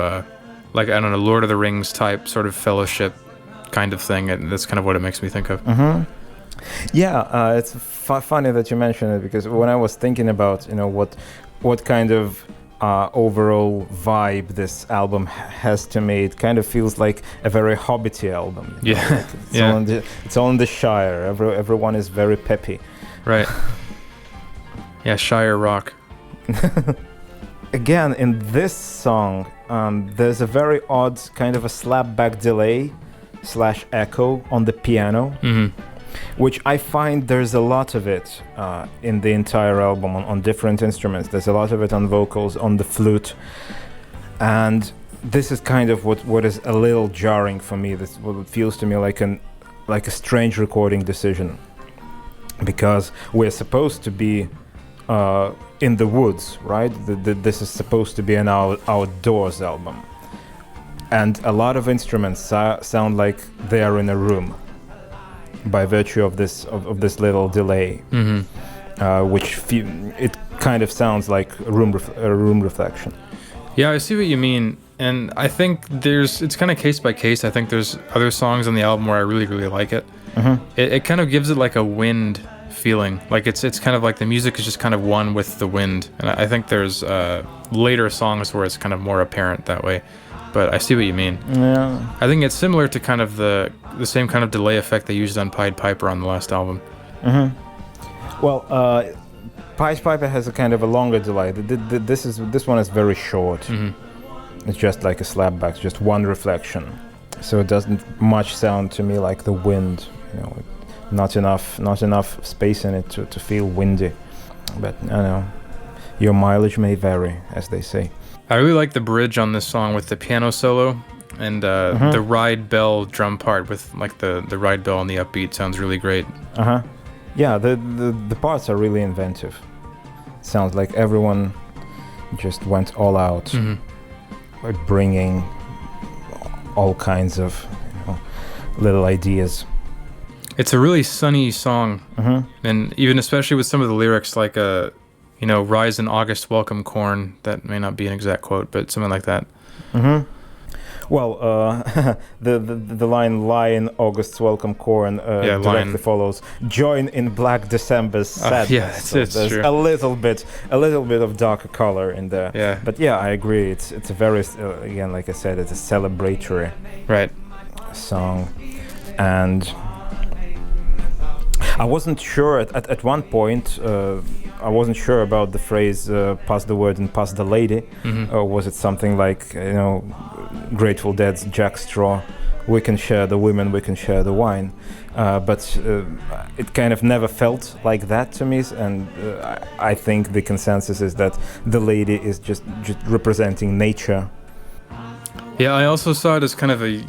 A: like, I don't know, Lord of the Rings type sort of fellowship kind of thing. And that's kind of what it makes me think of.
B: Yeah, it's funny that you mention it, because when I was thinking about, what kind of overall vibe this album has to me, it kind of feels like a very hobbity album.
A: Yeah.
B: It's all in the Shire. Everyone is very peppy.
A: Right. Yeah, Shire rock.
B: Again, in this song, there's a very odd kind of a slapback delay / echo on the piano, which I find there's a lot of it in the entire album on different instruments. There's a lot of it on vocals, on the flute, and this is kind of what is a little jarring for me. This what feels to me like a strange recording decision, because we're supposed to be in the woods, right? This is supposed to be an outdoors album, and a lot of instruments sound like they are in a room by virtue of this little delay, which it kind of sounds like a room reflection.
A: Yeah, I see what you mean, and I think it's kind of case by case. I think there's other songs on the album where I really really like it. It kind of gives it like a wind feeling, like it's kind of like the music is just kind of one with the wind, and I think there's later songs where it's kind of more apparent that way, but I see what you mean.
B: Yeah,
A: I think it's similar to kind of the same kind of delay effect they used on Pied Piper on the last album.
B: Well, Pied Piper has a kind of a longer delay. This one is very short. It's just like a slapback, just one reflection, so it doesn't much sound to me like the wind, not enough space in it to feel windy. But I don't know, your mileage may vary, as they say.
A: I really like the bridge on this song with the piano solo and the ride bell drum part with like the ride bell and the upbeat sounds really great.
B: Yeah, the parts are really inventive. Sounds like everyone just went all out, by bringing all kinds of little ideas.
A: It's a really sunny song, and even especially with some of the lyrics, like "Rise in August, welcome corn." That may not be an exact quote, but something like that.
B: Well, the line "Lie in August's welcome corn" directly follows "Join in Black December's sadness."
A: Yeah, it's
B: there's
A: true.
B: a little bit of darker color in there.
A: Yeah,
B: but yeah, I agree. It's a very again, like I said, it's a celebratory song, and I wasn't sure at one point. I wasn't sure about the phrase "pass the word and pass the lady," or was it something like Grateful Dead's Jack Straw, "We can share the women, we can share the wine," but it kind of never felt like that to me, and I think the consensus is that the lady is just representing nature.
A: Yeah, I also saw it as kind of a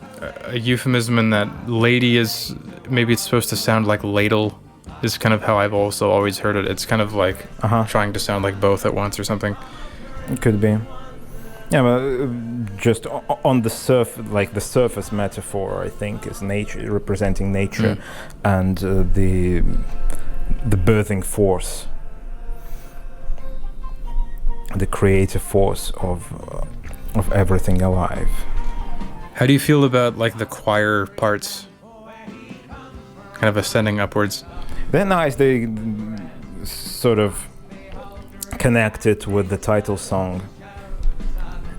A: euphemism in that lady is, maybe it's supposed to sound like ladle, is kind of how I've also always heard it. It's kind of like trying to sound like both at once or something.
B: It could be. Yeah, but just on the the surface metaphor, I think, is nature, representing nature, and the birthing force, the creative force of everything alive.
A: How do you feel about like the choir parts, kind of ascending upwards?
B: They're nice. They sort of connect it with the title song,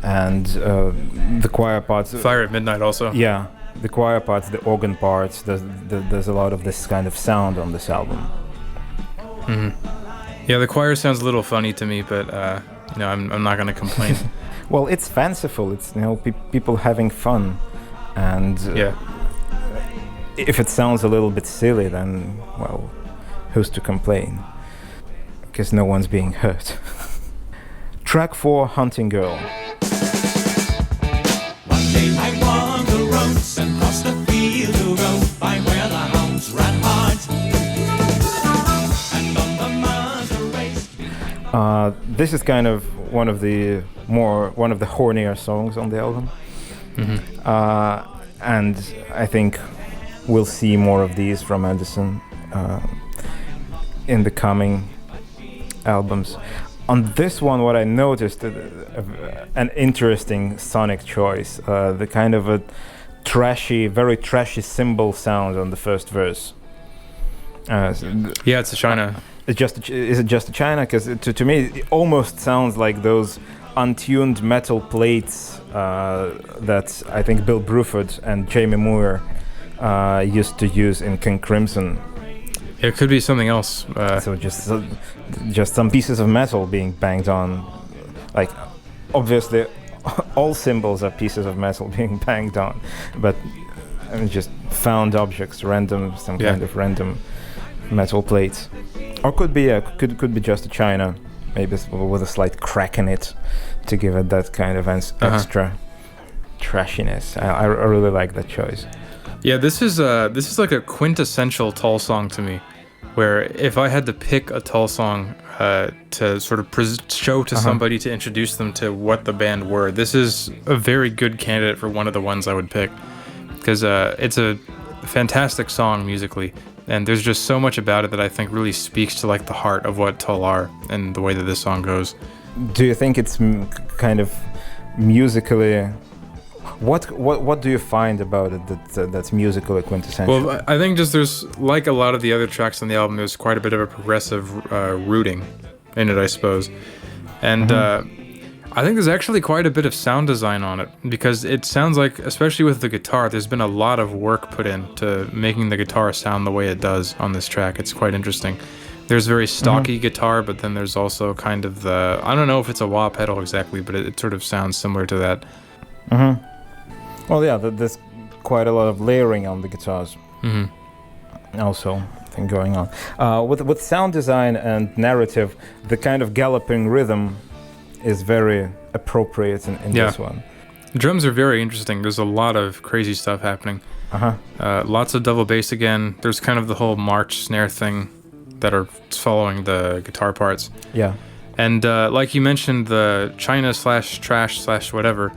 B: and the choir parts.
A: Fire at Midnight also.
B: Yeah, the choir parts, the organ parts. There's a lot of this kind of sound on this album.
A: Yeah, the choir sounds a little funny to me, but I'm not going to complain.
B: Well, it's fanciful. It's people having fun, and
A: Yeah.
B: if it sounds a little bit silly, then well, who's to complain? Because no one's being hurt. Track 4, Hunting Girl.
C: One day I walked the roads and crossed the field to go by where the hounds ran hard. And on the mars the race.
B: This is kind of one of the hornier songs on the album. And I think we'll see more of these from Anderson in the coming albums. On this one, what I noticed, an interesting sonic choice, the kind of a very trashy cymbal sound on the first verse.
A: Yeah, it's a China.
B: Is it just a China? Because to me, it almost sounds like those untuned metal plates that I think Bill Bruford and Jamie Moore used to use in King Crimson.
A: It could be something else.
B: So just some pieces of metal being banged on. Like, obviously, all cymbals are pieces of metal being banged on, but just found objects, kind of random metal plates. Or could be just a China, maybe with a slight crack in it to give it that kind of extra trashiness. I really like that choice.
A: Yeah, this is like a quintessential Tull song to me, where if I had to pick a Tull song to sort of show to somebody to introduce them to what the band were, this is a very good candidate for one of the ones I would pick, because it's a fantastic song musically, and there's just so much about it that I think really speaks to like the heart of what Tull are and the way that this song goes.
B: Do you think it's kind of musically? What do you find about it that's musically quintessential?
A: Well, I think just there's, like a lot of the other tracks on the album, there's quite a bit of a progressive rooting in it, I suppose. And I think there's actually quite a bit of sound design on it, because it sounds like, especially with the guitar, there's been a lot of work put into making the guitar sound the way it does on this track. It's quite interesting. There's very stocky guitar, but then there's also kind of the, I don't know if it's a wah pedal exactly, but it sort of sounds similar to that.
B: Well, yeah, there's quite a lot of layering on the guitars. Also, I think going on with sound design and narrative, the kind of galloping rhythm is very appropriate in this one.
A: Drums are very interesting. There's a lot of crazy stuff happening. Lots of double bass again. There's kind of the whole march snare thing that are following the guitar parts. Yeah. And like you mentioned, the China / whatever,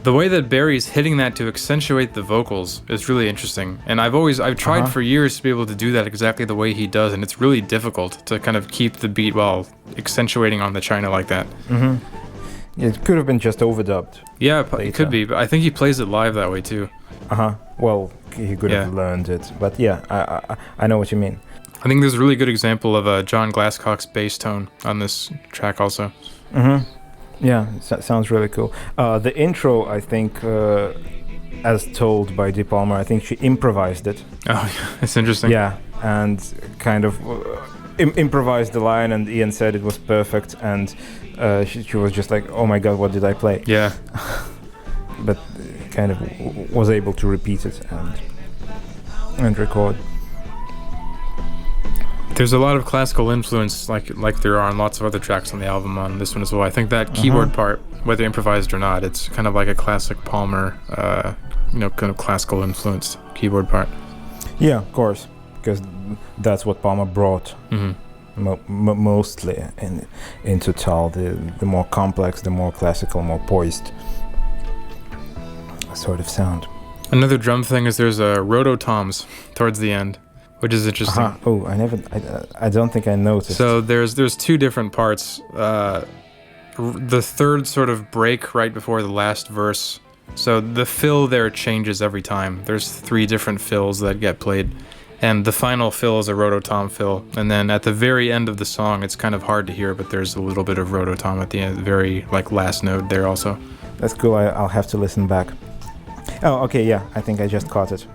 A: the way that Barry's hitting that to accentuate the vocals is really interesting. And I've tried for years to be able to do that exactly the way he does, and it's really difficult to kind of keep the beat while accentuating on the China like that.
B: It could have been just overdubbed.
A: Yeah, it could be, but I think he plays it live that way too.
B: Well, he could have learned it, but yeah, I know what you mean.
A: I think there's a really good example of John Glasscock's bass tone on this track also.
B: Yeah, sounds really cool. The intro, I think, as told by De Palma, I think she improvised it.
A: Oh, it's interesting.
B: Yeah, and kind of improvised the line, and Ian said it was perfect, and she was just like, oh my god, what did I play?
A: Yeah.
B: But kind of was able to repeat it and record.
A: There's a lot of classical influence, like there are on lots of other tracks on the album on this one as well. I think that keyboard part, whether improvised or not, it's kind of like a classic Palmer, kind of classical influenced keyboard part.
B: Yeah, of course, because that's what Palmer brought mostly into Tull, the more complex, the more classical, more poised sort of sound.
A: Another drum thing is there's rototoms towards the end, which is interesting.
B: Oh, I don't think I noticed.
A: So there's two different parts. The third sort of break right before the last verse. So the fill there changes every time. There's 3 different fills that get played, and the final fill is a rototom fill. And then at the very end of the song, it's kind of hard to hear, but there's a little bit of rototom at the end, very last note there also.
B: That's cool. I'll have to listen back. Oh, okay, yeah. I think I just caught it.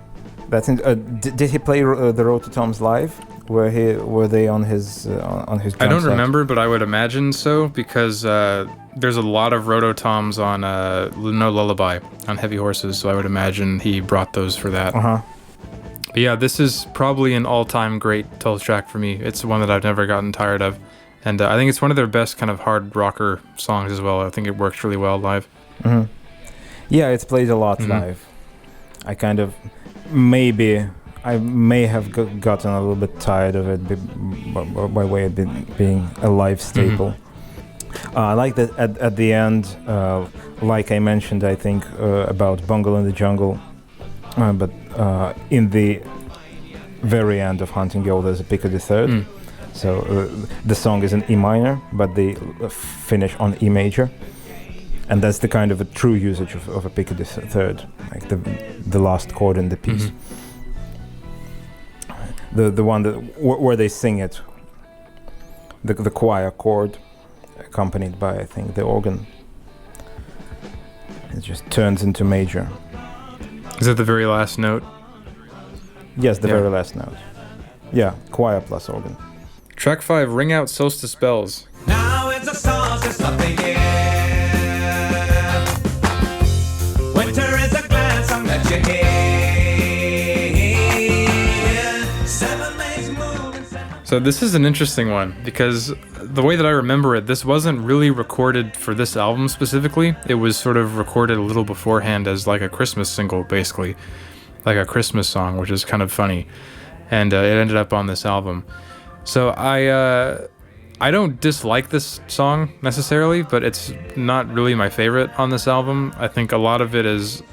B: Did he play the Road to Tom's live? Were they on his drum
A: I don't
B: set?
A: remember, but I would imagine so, because there's a lot of rototoms on No Lullaby on Heavy Horses, so I would imagine he brought those for that. But yeah, this is probably an all-time great Tull track for me. It's one that I've never gotten tired of, and I think it's one of their best kind of hard rocker songs as well. I think it works really well live.
B: Yeah, it's played a lot live. I kind of I may have gotten a little bit tired of it by way of being a live staple. I like that at the end, like I mentioned, I think about Bungle in the Jungle, but in the very end of Hunting Girl, there's a Picardy third. So the song is in E minor, but they finish on E major. And that's the kind of a true usage of a Picardy third, like the last chord in the piece. The one where they sing it, the choir chord, accompanied by, I think, the organ. It just turns into major.
A: Is that the very last note?
B: Yes, the very last note. Yeah, choir plus organ.
A: Track 5, Ring Out Solstice Bells.
C: Now it's the solstice of the year. Winter is a glad song that you hear. 7 days moving.
A: So this is an interesting one, because the way that I remember it, this wasn't really recorded for this album specifically. It was sort of recorded a little beforehand as like a Christmas single, basically. Like a Christmas song, which is kind of funny. And it ended up on this album. So I don't dislike this song necessarily, but it's not really my favorite on this album. I think a lot of it is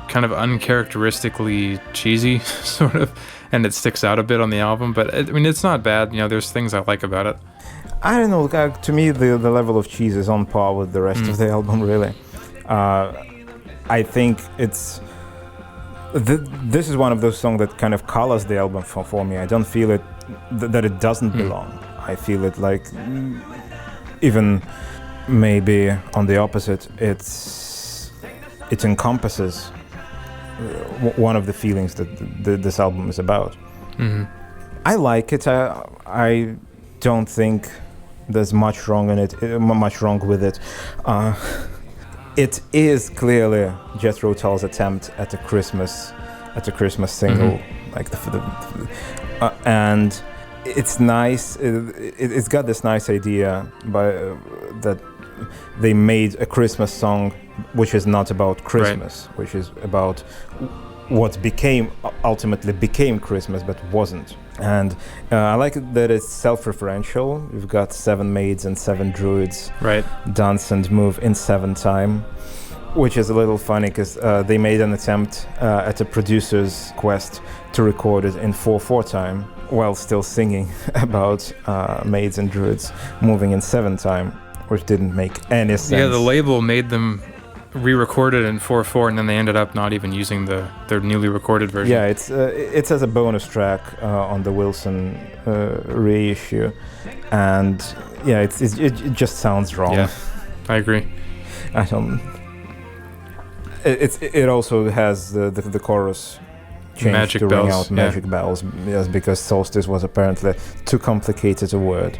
A: kind of uncharacteristically cheesy, sort of, and it sticks out a bit on the album. But I mean, it's not bad. You know, there's things I like about it.
B: I don't know. To me, the level of cheese is on par with the rest of the album. Really, I think it's. This is one of those songs that kind of colors the album for me. I don't feel it that it doesn't belong. I feel it like even maybe on the opposite. It encompasses one of the feelings that this album is about. I like it. I don't think there's much wrong in it. Much wrong with it. It is clearly Jethro Tull's attempt at a Christmas single, like and it's nice. It's got this nice idea that they made a Christmas song, which is not about Christmas, which is about what ultimately became Christmas, but wasn't. And I like it that it's self-referential. We've got 7 maids and 7 druids dance and move in 7 time, which is a little funny because they made an attempt at a producer's quest to record it in 4/4 time while still singing about maids and druids moving in 7 time, which didn't make any sense.
A: Yeah, the label made them re-record it in 4/4, and then they ended up not even using their newly recorded version.
B: Yeah, it's as a bonus track on the Wilson reissue, and yeah, it just sounds wrong.
A: Yeah, I agree.
B: I don't. It also has the chorus changed
A: Magic
B: to
A: bells,
B: ring out magic bells, yes, because Solstice was apparently too complicated a word.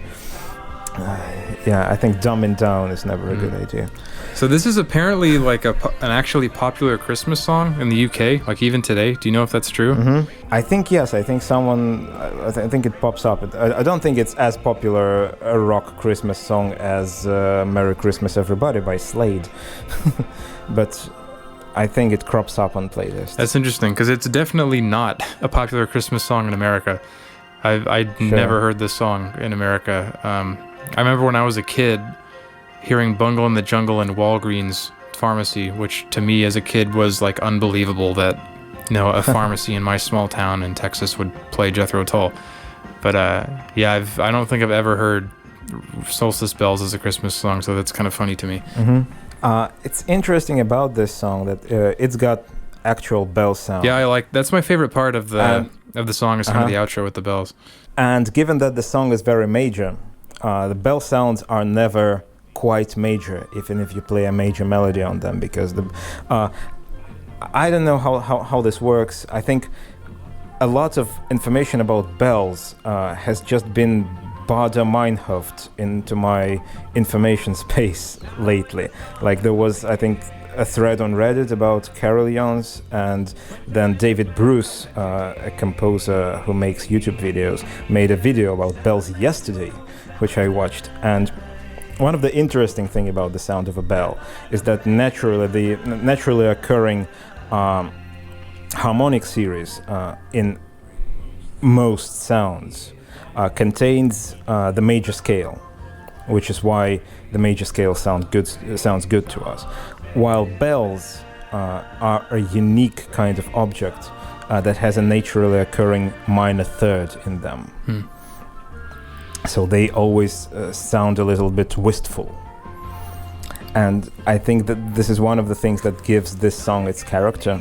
B: Yeah, I think dumbing down is never a good idea.
A: So this is apparently like an actually popular Christmas song in the UK, like even today. Do you know if that's true?
B: I think yes. I think I think it pops up. I don't think it's as popular a rock Christmas song as "Merry Christmas Everybody" by Slade, but I think it crops up on playlists.
A: That's interesting because it's definitely not a popular Christmas song in America. I'd never heard this song in America. I remember when I was a kid hearing Bungle in the Jungle in Walgreens pharmacy, which to me as a kid was like unbelievable that, you know, a pharmacy in my small town in Texas would play Jethro Tull. But yeah, I don't think I've ever heard Solstice Bells as a Christmas song, so that's kind of funny to me.
B: It's interesting about this song that it's got actual bell sound.
A: Yeah, that's my favorite part of the song is kind of the outro with the bells.
B: And given that the song is very major, the bell sounds are never quite major, even if you play a major melody on them, because I don't know how this works. I think a lot of information about bells has just been Bader Meinhof into my information space lately. Like there was, I think, a thread on Reddit about carillons, and then David Bruce, a composer who makes YouTube videos, made a video about bells yesterday, which I watched. And one of the interesting thing about the sound of a bell is that naturally occurring harmonic series in most sounds contains the major scale, which is why the major scale sounds good to us. While bells are a unique kind of object that has a naturally occurring minor third in them. So they always sound a little bit wistful. And I think that this is one of the things that gives this song its character.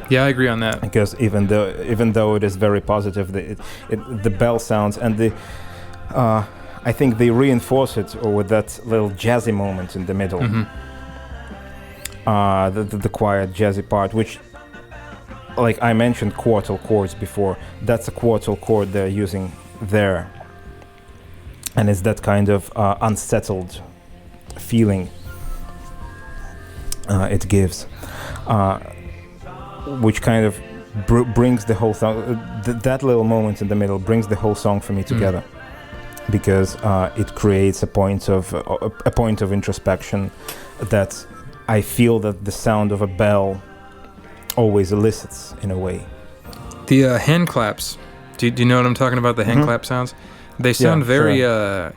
A: Yeah, I agree on that.
B: Because even though it is very positive, the bell sounds and I think they reinforce it with that little jazzy moment in the middle. The quiet jazzy part, which, like I mentioned, quartal chords before. That's a quartal chord they're using there, and it's that kind of unsettled feeling it gives. Which kind of brings the whole song, that little moment in the middle brings the whole song for me together, because it creates a point of introspection that I feel that the sound of a bell always elicits in a way.
A: The hand claps. Do you know what I'm talking about? The hand clap sounds. They sound very. Sure.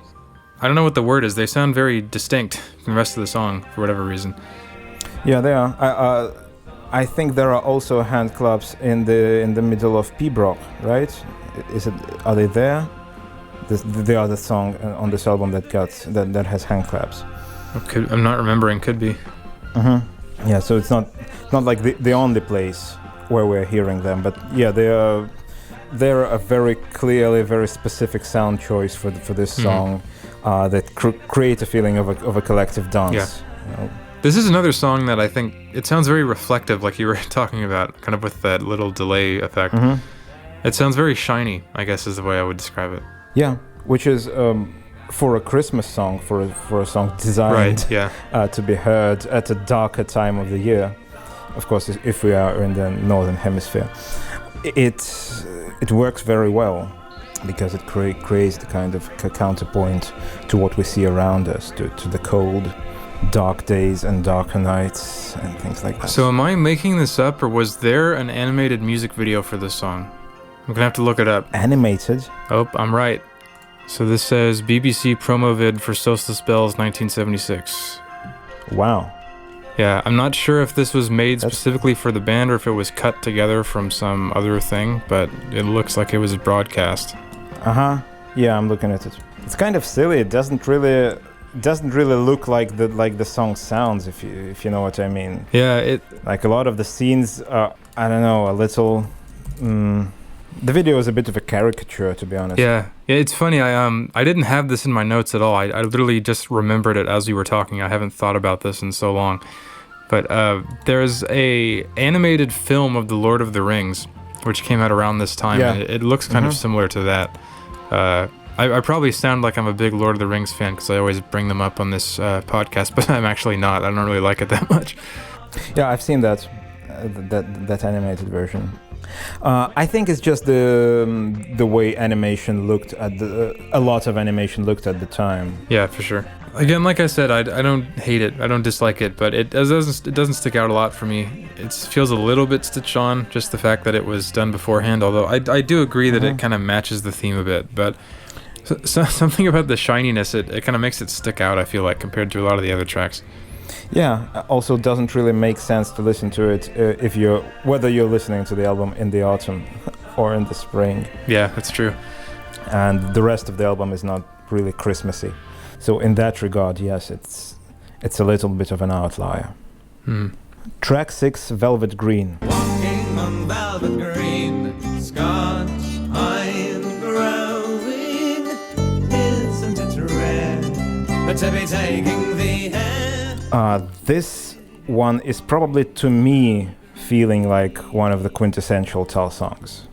A: I don't know what the word is. They sound very distinct from the rest of the song for whatever reason. Yeah,
B: they are. I think there are also hand claps in the middle of Pibroch, right? Are they there? The other song on this album that has hand claps.
A: I'm not remembering. Could be.
B: Yeah, so it's not like the only place where we're hearing them, but yeah, they're a very clearly very specific sound choice for this song that create a feeling of a collective dance.
A: Yeah. You know? This is another song that I think it sounds very reflective, like you were talking about, kind of with that little delay effect. It sounds very shiny, I guess is the way I would describe it.
B: Yeah, which is for a Christmas song, for a song designed to be heard at a darker time of the year. Of course, if we are in the northern hemisphere, it works very well because it creates the kind of counterpoint to what we see around us, to the cold, dark days and darker nights and things like that.
A: So am I making this up, or was there an animated music video for this song? I'm gonna have to look it up.
B: Animated?
A: Oh, I'm right. So this says BBC promo vid for Solstice Bells 1976.
B: Wow.
A: Yeah, I'm not sure if this was made specifically for the band or if it was cut together from some other thing, but it looks like it was broadcast.
B: Yeah, I'm looking at it. It's kind of silly. It doesn't really look like the song sounds, if you know what I mean.
A: Yeah, it
B: like a lot of the scenes are, I don't know, a little. The video is a bit of a caricature, to be honest.
A: Yeah, it's funny. I didn't have this in my notes at all. I literally just remembered it as you were talking. I haven't thought about this in so long. But there's a animated film of The Lord of the Rings, which came out around this time.
B: Yeah.
A: And it looks kind of similar to that. I probably sound like I'm a big Lord of the Rings fan because I always bring them up on this podcast, but I'm actually not. I don't really like it that much.
B: Yeah, I've seen that animated version. I think it's just the way animation looked at a lot of animation looked at the time.
A: Yeah, for sure. Again, like I said, I don't hate it. I don't dislike it, but it doesn't stick out a lot for me. It feels a little bit stitched on, just the fact that it was done beforehand. Although I do agree that it kind of matches the theme a bit, but something about the shininess, it kind of makes it stick out, I feel like, compared to a lot of the other tracks.
B: Yeah, also doesn't really make sense to listen to it whether you're listening to the album in the autumn or in the spring.
A: Yeah, that's true.
B: And the rest of the album is not really Christmassy. So in that regard, yes, it's a little bit of an outlier. Track 6, Velvet Green.
C: Walking on velvet green, Scotch pine growing, isn't it rare to be taking the air?
B: This one is probably, to me, feeling like one of the quintessential Tull songs.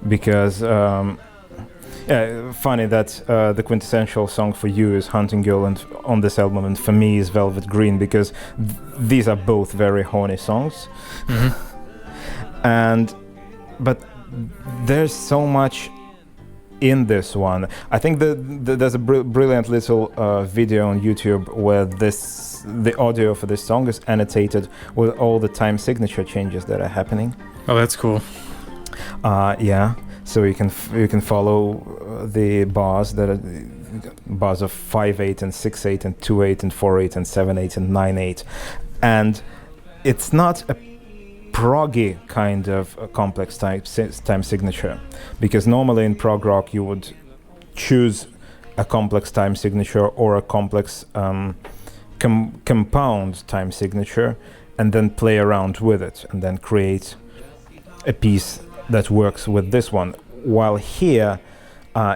B: Because funny that the quintessential song for you is Hunting Girl and on this album, and for me is Velvet Green, because these are both very horny songs. But there's so much in this one. I think there's a brilliant little video on YouTube where the audio for this song is annotated with all the time signature changes that are happening.
A: Oh, that's cool.
B: Yeah, so you can follow the bars that are bars of 5/8 and 6/8 and 2/8 and 4/8 and 7/8 and 9/8, and it's not a proggy kind of a complex time signature, because normally in prog rock you would choose a complex time signature or a complex compound time signature and then play around with it and then create a piece that works with this one. While here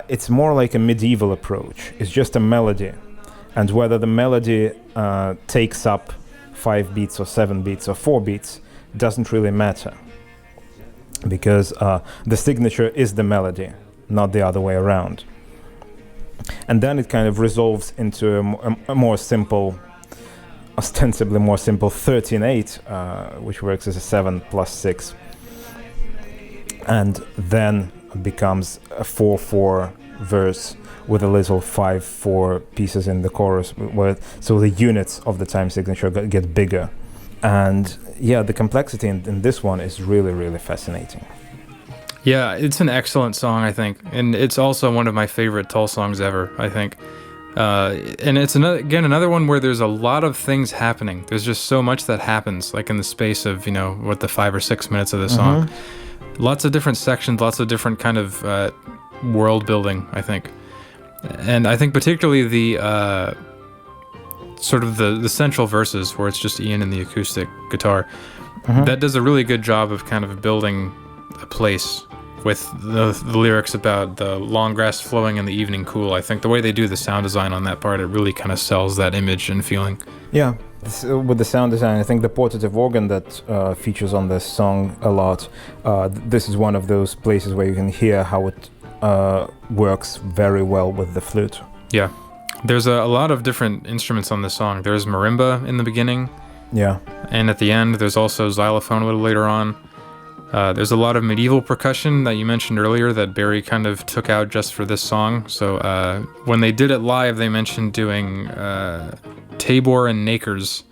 B: it's more like a medieval approach. It's just a melody, and whether the melody takes up 5 beats or 7 beats or 4 beats doesn't really matter, because the signature is the melody, not the other way around. And then it kind of resolves into a more simple, ostensibly more simple 13/8, which works as a 7 plus 6, and then becomes a 4/4 verse with a little 5/4 pieces in the chorus, so the units of the time signature get bigger. And yeah, the complexity in this one is really, really fascinating.
A: Yeah, it's an excellent song, I think. And it's also one of my favorite Tull songs ever, I think. And it's another one where there's a lot of things happening. There's just so much that happens, like in the space of, the 5 or 6 minutes of the song. Lots of different sections, lots of different kind of world building, I think. And I think particularly the sort of the central verses, where it's just Ian and the acoustic guitar, that does a really good job of kind of building a place with the lyrics about the long grass flowing in the evening cool. I think the way they do the sound design on that part, it really kind of sells that image and feeling.
B: Yeah, with the sound design, I think the portative organ that features on this song a lot, this is one of those places where you can hear how it works very well with the flute.
A: Yeah. There's a lot of different instruments on this song. There's marimba in the beginning.
B: Yeah.
A: And at the end, there's also xylophone a little later on. There's a lot of medieval percussion that you mentioned earlier that Barry kind of took out just for this song. So when they did it live, they mentioned doing tabor and nakers,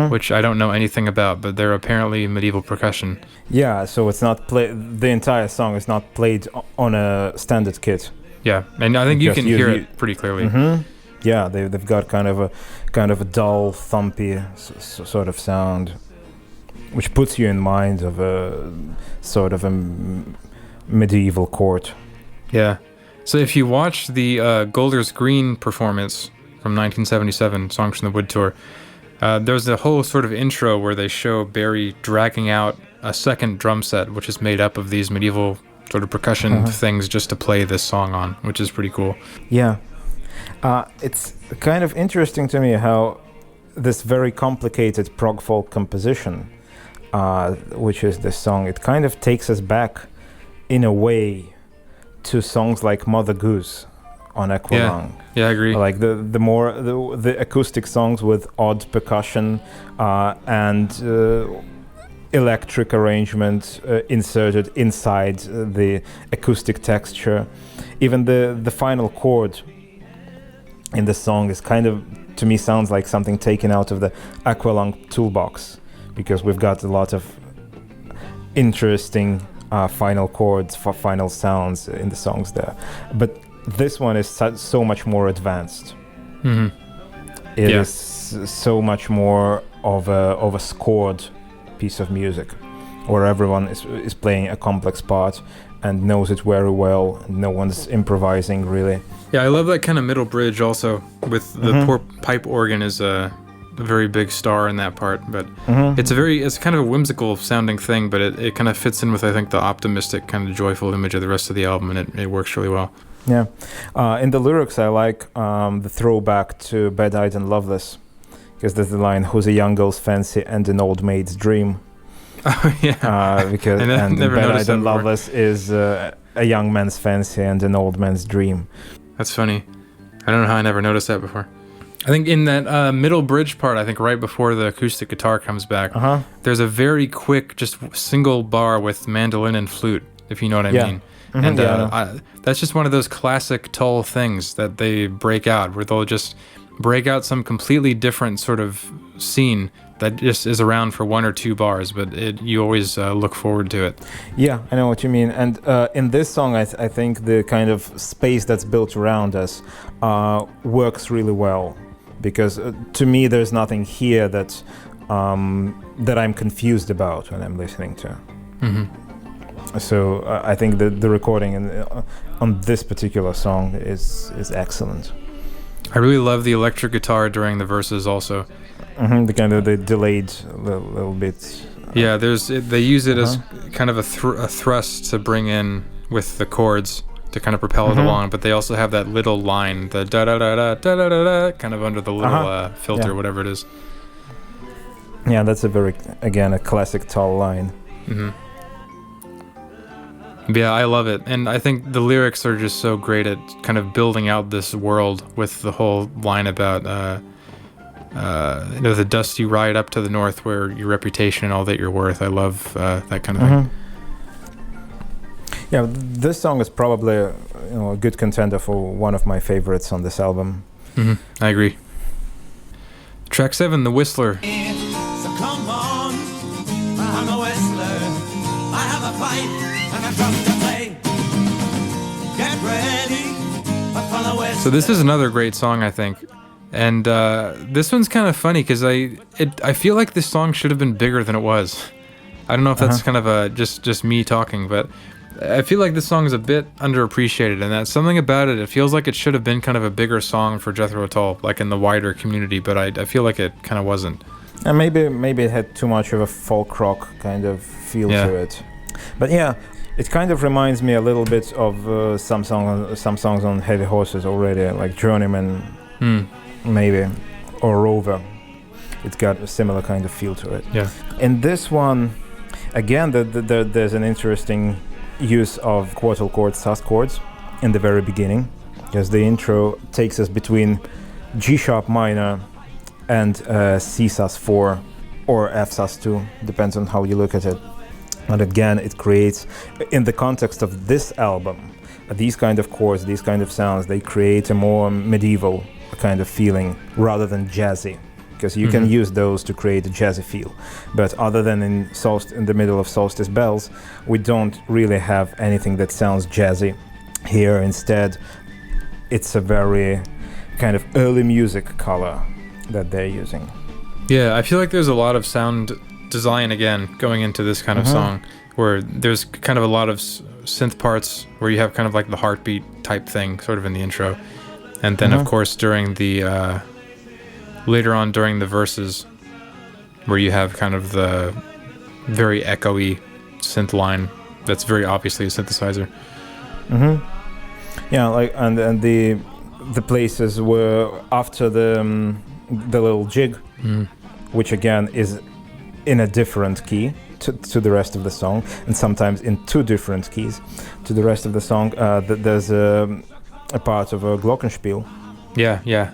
A: which I don't know anything about, but they're apparently medieval percussion.
B: Yeah, so it's not the entire song is not played on a standard kit.
A: Yeah, and I think you can hear it pretty clearly.
B: Yeah, they've got kind of a dull, thumpy sort of sound, which puts you in mind of a sort of a medieval court.
A: Yeah. So if you watch the Golders Green performance from 1977, Songs from the Wood Tour, there's a whole sort of intro where they show Barry dragging out a second drum set, which is made up of these medieval sort of percussion things just to play this song on, which is pretty cool.
B: Yeah. It's kind of interesting to me how this very complicated prog folk composition, which is this song, it kind of takes us back in a way to songs like Mother Goose on Aqualung.
A: Yeah, I agree.
B: Like the acoustic songs with odd percussion and electric arrangement inserted inside the acoustic texture. Even the final chord in the song is kind of, to me, sounds like something taken out of the Aqualung toolbox, because we've got a lot of interesting final chords for final sounds in the songs there. But this one is so much more advanced. It is so much more of a scored piece of music, where everyone is playing a complex part and knows it very well. No one's improvising really.
A: Yeah, I love that kind of middle bridge also, with the poor pipe organ is a very big star in that part. But it's kind of a whimsical sounding thing, but it kind of fits in with, I think, the optimistic kind of joyful image of the rest of the album, and it works really well.
B: Yeah. In the lyrics, I like the throwback to Bad-Eyed and Loveless, because there's the line, "Who's a young girl's fancy and an old maid's dream."
A: Oh, yeah.
B: Because
A: I
B: and
A: never
B: Better
A: noticed that
B: Than
A: before.
B: Loveless is a young man's fancy and an old man's dream.
A: That's funny. I don't know how I never noticed that before. I think in that middle bridge part, I think right before the acoustic guitar comes back, there's a very quick, just single bar with mandolin and flute, if you know what I mean. And that's just one of those classic Tull things that they break out, where they'll just break out some completely different sort of scene that just is around for 1 or 2 bars, but you always look forward to it.
B: Yeah, I know what you mean. And in this song, I think the kind of space that's built around us works really well, because to me, there's nothing here that I'm confused about when I'm listening to. So I think that the recording on this particular song is excellent.
A: I really love the electric guitar during the verses also.
B: The kind of the delayed little bit.
A: Yeah, they use it as kind of a thrust to bring in with the chords to kind of propel it along, but they also have that little line, the da da da da da da da da, kind of under the little filter, whatever it is.
B: Yeah, that's a classic Tull line.
A: Yeah, I love it, and I think the lyrics are just so great at kind of building out this world with the whole line about the dust you ride up to the north, where your reputation and all that you're worth. I love that kind of thing.
B: Yeah, this song is probably a good contender for one of my favorites on this album.
A: I agree. Track 7, The Whistler.
C: So come on, I'm a whistler. I have a pipe and a drum to play. Get ready for the whistle.
A: So this is another great song, I think. And this one's kind of funny because I feel like this song should have been bigger than it was. I don't know if that's kind of just me talking, but I feel like this song is a bit underappreciated, and that's something about it. It feels like it should have been kind of a bigger song for Jethro Tull, like in the wider community, but I feel like it kind of wasn't.
B: And maybe it had too much of a folk rock kind of feel to it. But yeah, it kind of reminds me a little bit of some songs on Heavy Horses already, like Journeyman. Maybe, or Rover. It's got a similar kind of feel to it.
A: Yeah.
B: In this one, again, there's an interesting use of quartal chords, sus chords, in the very beginning, because the intro takes us between G sharp minor and C sus4 or F sus2, depends on how you look at it. And again, it creates, in the context of this album, these kind of chords, these kind of sounds, they create a more medieval kind of feeling rather than jazzy, because you can use those to create a jazzy feel. But other than in the middle of Solstice Bells, we don't really have anything that sounds jazzy. Here, instead, it's a very kind of early music color that they're using.
A: Yeah, I feel like there's a lot of sound design again going into this kind of song, where there's kind of a lot of synth parts where you have kind of like the heartbeat type thing sort of in the intro. And then, of course, during the later on during the verses, where you have kind of the very echoey synth line that's very obviously a synthesizer.
B: Yeah, like and the places were after the little jig, which again is in a different key to the rest of the song, and sometimes in 2 different keys to the rest of the song. There's a part of a glockenspiel.
A: Yeah.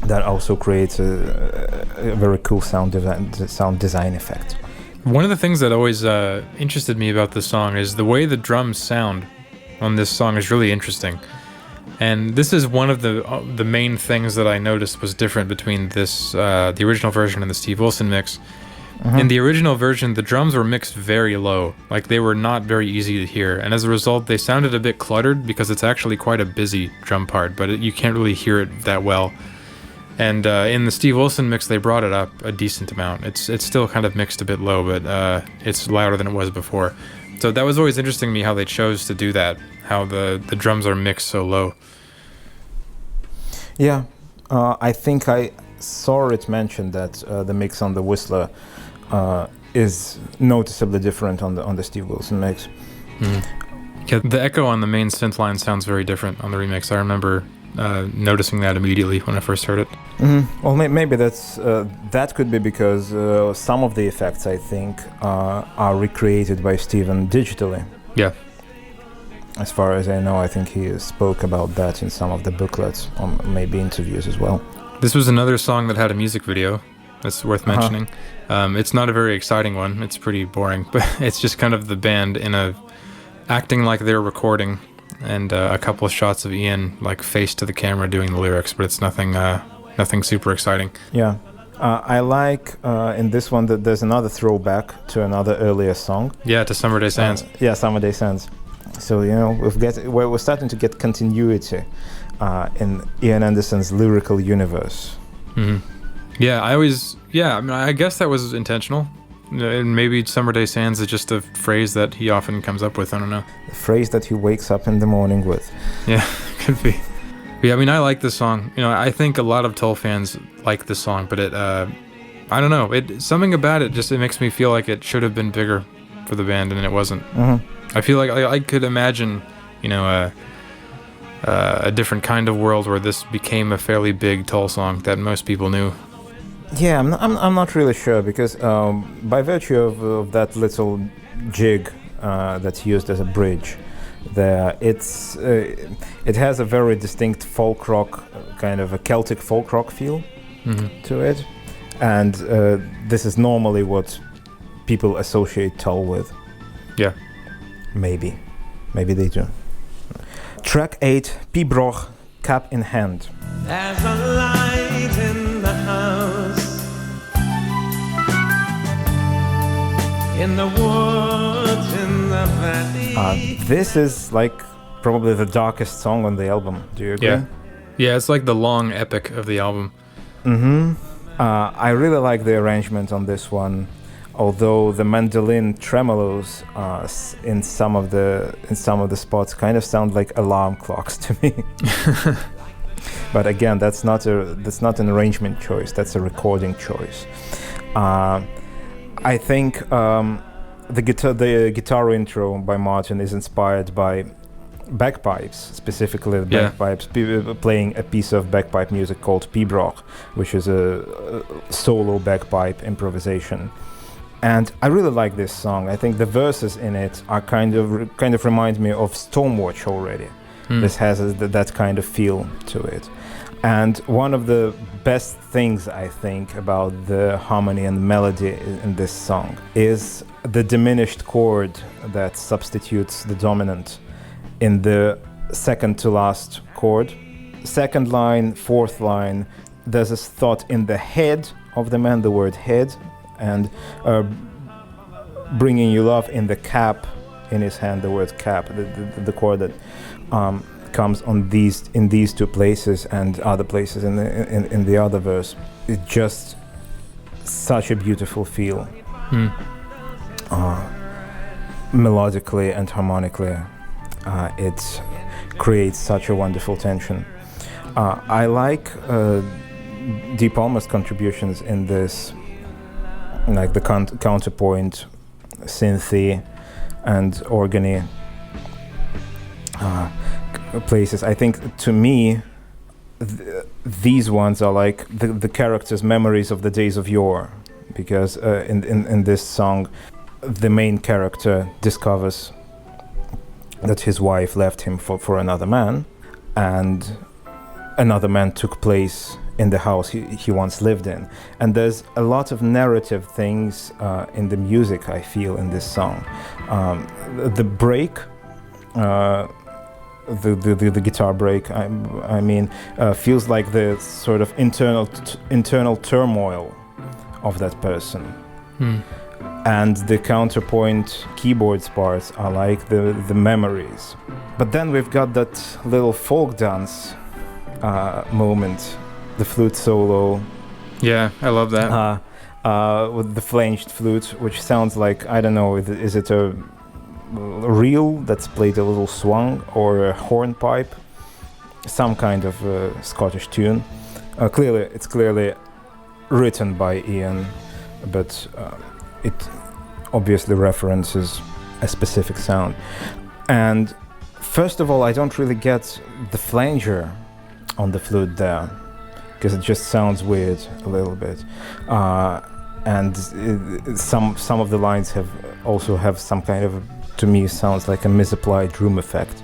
B: That also creates a very cool sound design effect.
A: One of the things that always interested me about this song is the way the drums sound on this song is really interesting. And this is one of the main things that I noticed was different between this the original version and the Steve Wilson mix. In the original version, the drums were mixed very low, like they were not very easy to hear, and as a result, they sounded a bit cluttered because it's actually quite a busy drum part, but you can't really hear it that well. And in the Steve Wilson mix, they brought it up a decent amount. It's still kind of mixed a bit low, but it's louder than it was before. So that was always interesting to me how they chose to do that, how the drums are mixed so low.
B: Yeah, I think I saw it mentioned that the mix on the Whistler is noticeably different on the Steve Wilson mix.
A: Yeah, the echo on the main synth line sounds very different on the remix. I remember noticing that immediately when I first heard it.
B: Well, maybe that could be because some of the effects, I think, are recreated by Steven digitally.
A: Yeah.
B: As far as I know, I think he spoke about that in some of the booklets, or maybe interviews as well.
A: This was another song that had a music video. That's worth mentioning. It's not a very exciting one. It's pretty boring, but it's just kind of the band acting like they're recording, and a couple of shots of Ian like face to the camera doing the lyrics, but it's nothing super exciting.
B: Yeah. I like in this one that there's another throwback to another earlier song.
A: Yeah, to Summer Day Sands.
B: Yeah, Summer Day Sands. So, we're starting to get continuity in Ian Anderson's lyrical universe.
A: Mm-hmm. I guess that was intentional. And maybe Summer Day Sands is just a phrase that he often comes up with. I don't know.
B: The phrase that he wakes up in the morning with.
A: Yeah, could be. Yeah, I mean, I like this song. I think a lot of Tull fans like this song, but I don't know. Something about it it makes me feel like it should have been bigger for the band, and it wasn't.
B: Mm-hmm.
A: I feel like I could imagine, a different kind of world where this became a fairly big Tull song that most people knew.
B: Yeah, I'm not really sure because by virtue of that little jig that's used as a bridge, there it has a very distinct folk rock, kind of a Celtic folk rock feel to it, and this is normally what people associate Tull with.
A: Yeah.
B: Maybe they do. Track 8, Pibroch, Cap in Hand.
C: There's a light in the house, in the woods, in the valley.
B: This is like probably the darkest song on the album. Do you agree?
A: Yeah, it's like the long epic of the album.
B: I really like the arrangement on this one, although the mandolin tremolos in some of the spots kind of sound like alarm clocks to me. But again, that's not an arrangement choice. That's a recording choice. I think the guitar intro by Martin is inspired by bagpipes, specifically the bagpipes, playing a piece of bagpipe music called Pibroch, which is a solo bagpipe improvisation. And I really like this song. I think the verses in it are kind of remind me of Stormwatch already. This has that kind of feel to it. And one of the best things I think about the harmony and melody in this song is the diminished chord that substitutes the dominant in the second to last chord. Second line, fourth line, there's this thought in the head of the man, the word head, and bringing you love in the cap, in his hand, the word cap, the chord that comes in these two places and other places in the other verse. It's just such a beautiful feel, melodically and harmonically. It creates such a wonderful tension. I like De Palma's contributions in this, like the counterpoint, synthy, and organy places. I think to me, these ones are like the characters' memories of the days of yore, because in this song, the main character discovers that his wife left him for another man, and another man took place in the house he once lived in. And there's a lot of narrative things in the music, I feel, in this song. The break, the guitar break, I mean, feels like the sort of internal turmoil of that person. And the counterpoint keyboards parts are like the memories. But then we've got that little folk dance moment, the flute solo.
A: Yeah, I love that.
B: With the flanged flute, which sounds like, I don't know, is it a reel that's played a little swung, or a hornpipe, some kind of Scottish tune. It's clearly written by Ian, but it obviously references a specific sound. And first of all, I don't really get the flanger on the flute there, because it just sounds weird a little bit, and some of the lines have some kind of, to me, sounds like a misapplied room effect,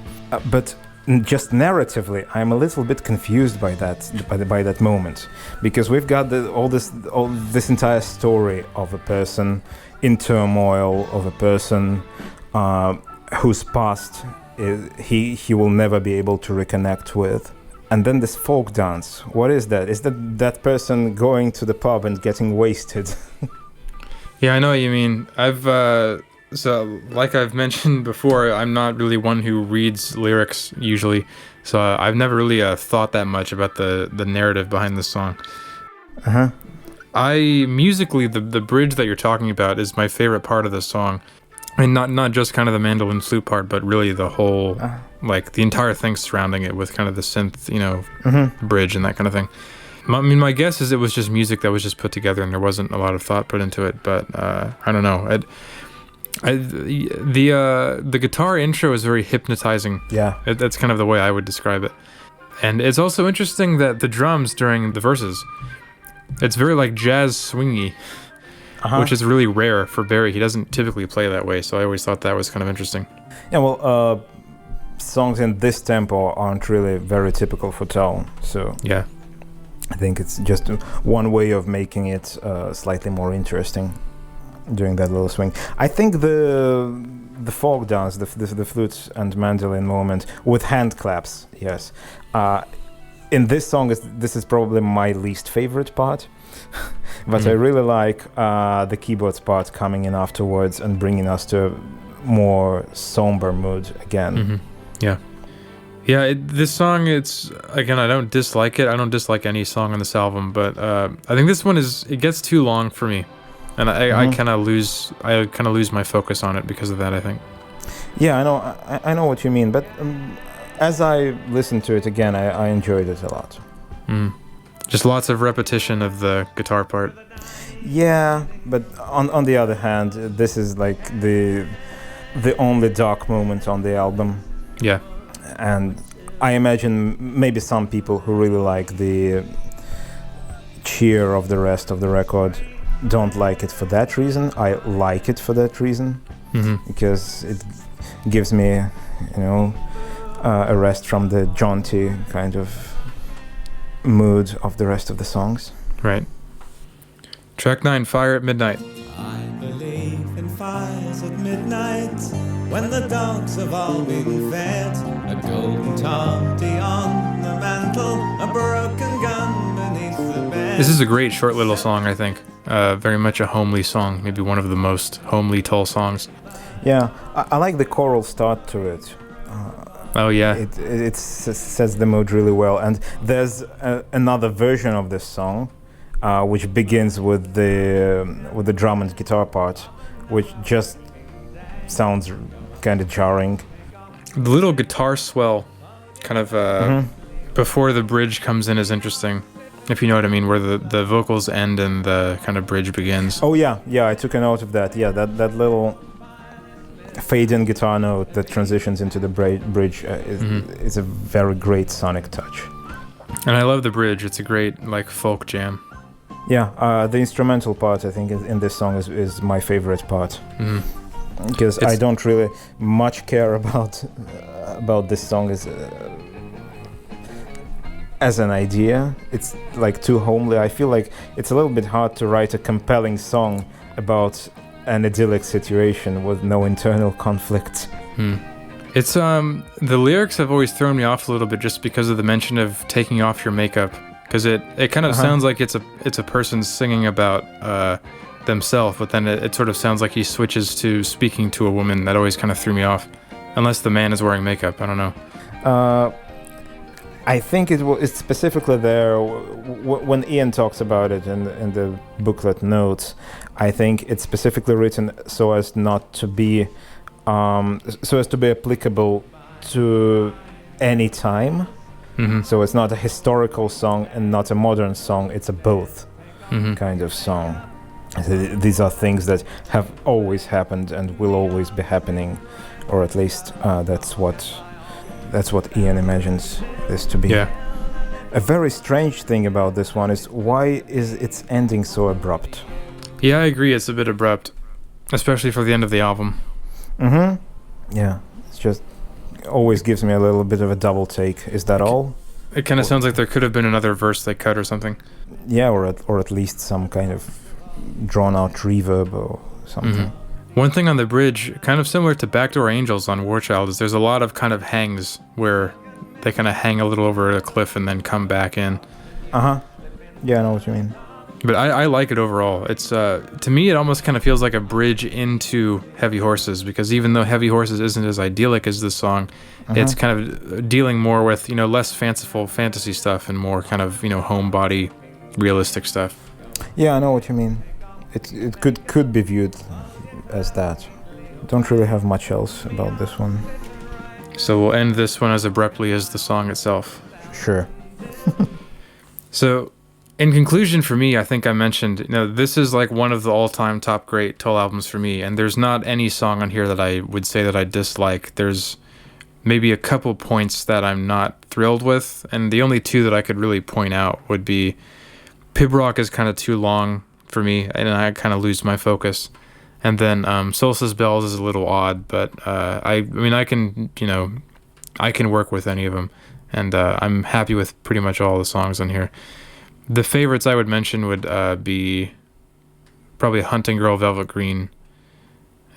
B: but just narratively, I'm a little bit confused by that moment, because we've got all this entire story of a person in turmoil, of a person whose past he will never be able to reconnect with, and then this folk dance. What is that? Is that person going to the pub and getting wasted?
A: Yeah, I know what you mean. So, like I've mentioned before, I'm not really one who reads lyrics usually, so I've never really thought that much about the narrative behind this song. Musically, the bridge that you're talking about is my favorite part of this song, and not just kind of the mandolin flute part, but really the whole, like the entire thing surrounding it with kind of the synth, bridge and that kind of thing. I mean, my guess is it was just music that was just put together, and there wasn't a lot of thought put into it. But I don't know. The guitar intro is very hypnotizing.
B: Yeah,
A: that's kind of the way I would describe it. And it's also interesting that the drums during the verses, it's very like jazz swingy, which is really rare for Barry. He doesn't typically play that way, so I always thought that was kind of interesting.
B: Yeah, well, songs in this tempo aren't really very typical for Tull, so
A: yeah,
B: I think it's just one way of making it slightly more interesting during that little swing. I think the folk dance, the flute and mandolin moment with hand claps, yes. In this song, this is probably my least favorite part, but I really like the keyboards part coming in afterwards and bringing us to a more somber mood again.
A: Yeah, this song, it's, again, I don't dislike it. I don't dislike any song on this album, but I think this one it gets too long for me. And I kind of lose my focus on it because of that, I think.
B: Yeah, I know what you mean, but as I listened to it again, I enjoyed it a lot.
A: Just lots of repetition of the guitar part.
B: Yeah, but on the other hand, this is like the only dark moment on the album.
A: Yeah.
B: And I imagine maybe some people who really like the cheer of the rest of the record don't like it for that reason. I like it for that reason, because it gives me, a rest from the jaunty kind of mood of the rest of the songs.
A: Right. Track 9, Fire at Midnight.
C: I believe in fires at midnight, when the dogs have all been fed. A golden toddy on the mantle, a broken gun beneath the bed.
A: This is a great short little song, I think. Very much a homely song, maybe one of the most homely Tull songs.
B: Yeah, I like the choral start to it.
A: Oh yeah,
B: it sets the mood really well. And there's another version of this song, which begins with the drum and guitar part, which just sounds kind of jarring.
A: The little guitar swell, kind of before the bridge comes in, is interesting. If you know what I mean, where the vocals end and the kind of bridge begins.
B: Oh yeah, I took a note of that. Yeah, that little fade-in guitar note that transitions into the bridge is a very great sonic touch.
A: And I love the bridge. It's a great like folk jam.
B: Yeah, the instrumental part, I think, in this song is my favorite part. Because I don't really much care about this song as an idea. It's like too homely. I feel like it's a little bit hard to write a compelling song about an idyllic situation with no internal conflict.
A: It's the lyrics have always thrown me off a little bit, just because of the mention of taking off your makeup, because it kind of sounds like it's a person singing about themselves, but then it sort of sounds like he switches to speaking to a woman. That always kind of threw me off, unless the man is wearing makeup. I don't know.
B: I think it's specifically there when Ian talks about it in the booklet notes. I think it's specifically written so as not to be applicable to any time. So it's not a historical song and not a modern song. It's a both kind of song. So these are things that have always happened and will always be happening, or at least that's what Ian imagines this to be.
A: Yeah.
B: A very strange thing about this one is why is its ending so abrupt?
A: Yeah, I agree. It's a bit abrupt, especially for the end of the album.
B: Yeah, it's just always gives me a little bit of a double take. Is that all?
A: It kind of sounds like there could have been another verse they cut or something.
B: Yeah, or at least some kind of drawn out reverb or something.
A: One thing on the bridge, kind of similar to Backdoor Angels on War Child, is there's a lot of kind of hangs where they kind of hang a little over a cliff and then come back in.
B: Yeah, I know what you mean.
A: But I like it overall. It's to me, it almost kind of feels like a bridge into Heavy Horses, because even though Heavy Horses isn't as idyllic as this song, it's kind of dealing more with, less fanciful fantasy stuff and more kind of, homebody realistic stuff.
B: Yeah, I know what you mean. It could be viewed as that. Don't really have much else about this one.
A: So we'll end this one as abruptly as the song itself.
B: Sure.
A: So, in conclusion, for me, I think I mentioned, this is like one of the all-time top great Tull albums for me, and there's not any song on here that I would say that I dislike. There's maybe a couple points that I'm not thrilled with, and the only two that I could really point out would be Pibroch is kind of too long for me, and I kind of lose my focus. And then Solstice Bells is a little odd, but I can work with any of them, and I'm happy with pretty much all the songs on here. The favorites I would mention would be probably Hunting Girl, Velvet Green,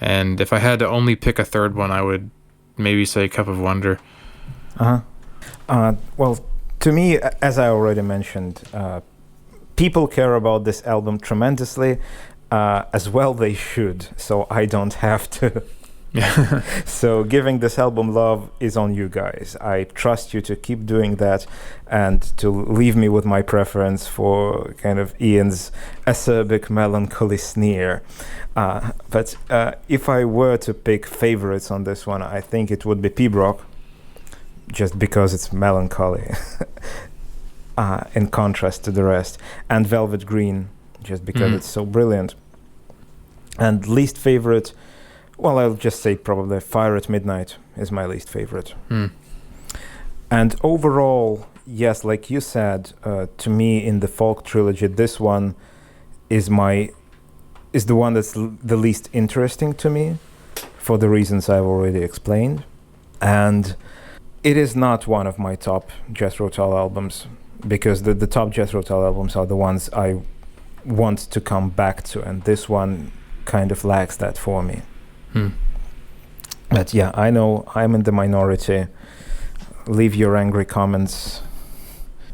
A: and if I had to only pick a third one, I would maybe say Cup of Wonder.
B: Well, to me, as I already mentioned, people care about this album tremendously. As well they should, so I don't have to. So giving this album love is on you guys. I trust you to keep doing that and to leave me with my preference for kind of Ian's acerbic melancholy sneer. But if I were to pick favorites on this one, I think it would be Pibroch, just because it's melancholy in contrast to the rest, and Velvet Green, just because it's so brilliant. And least favorite, well, I'll just say probably Fire at Midnight is my least favorite. And overall, yes, like you said, to me in the folk trilogy, this one is the one that's the least interesting to me, for the reasons I've already explained. And it is not one of my top Jethro Tull albums, because the top Jethro Tull albums are the ones I want to come back to, and this one kind of lacks that for me. But yeah, I know I'm in the minority. Leave your angry comments,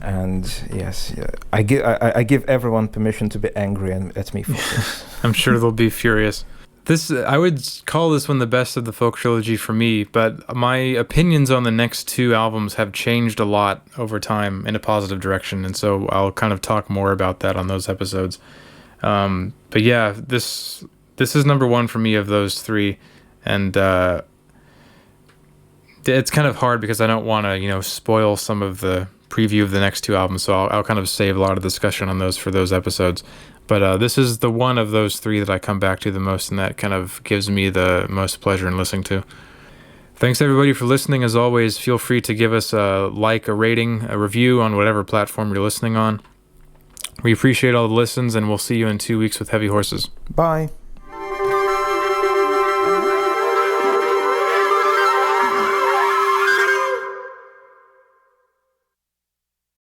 B: and yes, I give everyone permission to be angry at me for this.
A: I'm sure they'll be furious. I would call this one the best of the folk trilogy for me, but my opinions on the next two albums have changed a lot over time in a positive direction, and so I'll kind of talk more about that on those episodes. But yeah, this is number one for me of those three, and it's kind of hard because I don't want to spoil some of the preview of the next two albums, so I'll kind of save a lot of discussion on those for those episodes. But this is the one of those three that I come back to the most, and that kind of gives me the most pleasure in listening to. Thanks everybody for listening. As always, feel free to give us a like, a rating, a review on whatever platform you're listening on. We appreciate all the listens, and we'll see you in 2 weeks with Heavy Horses.
B: Bye.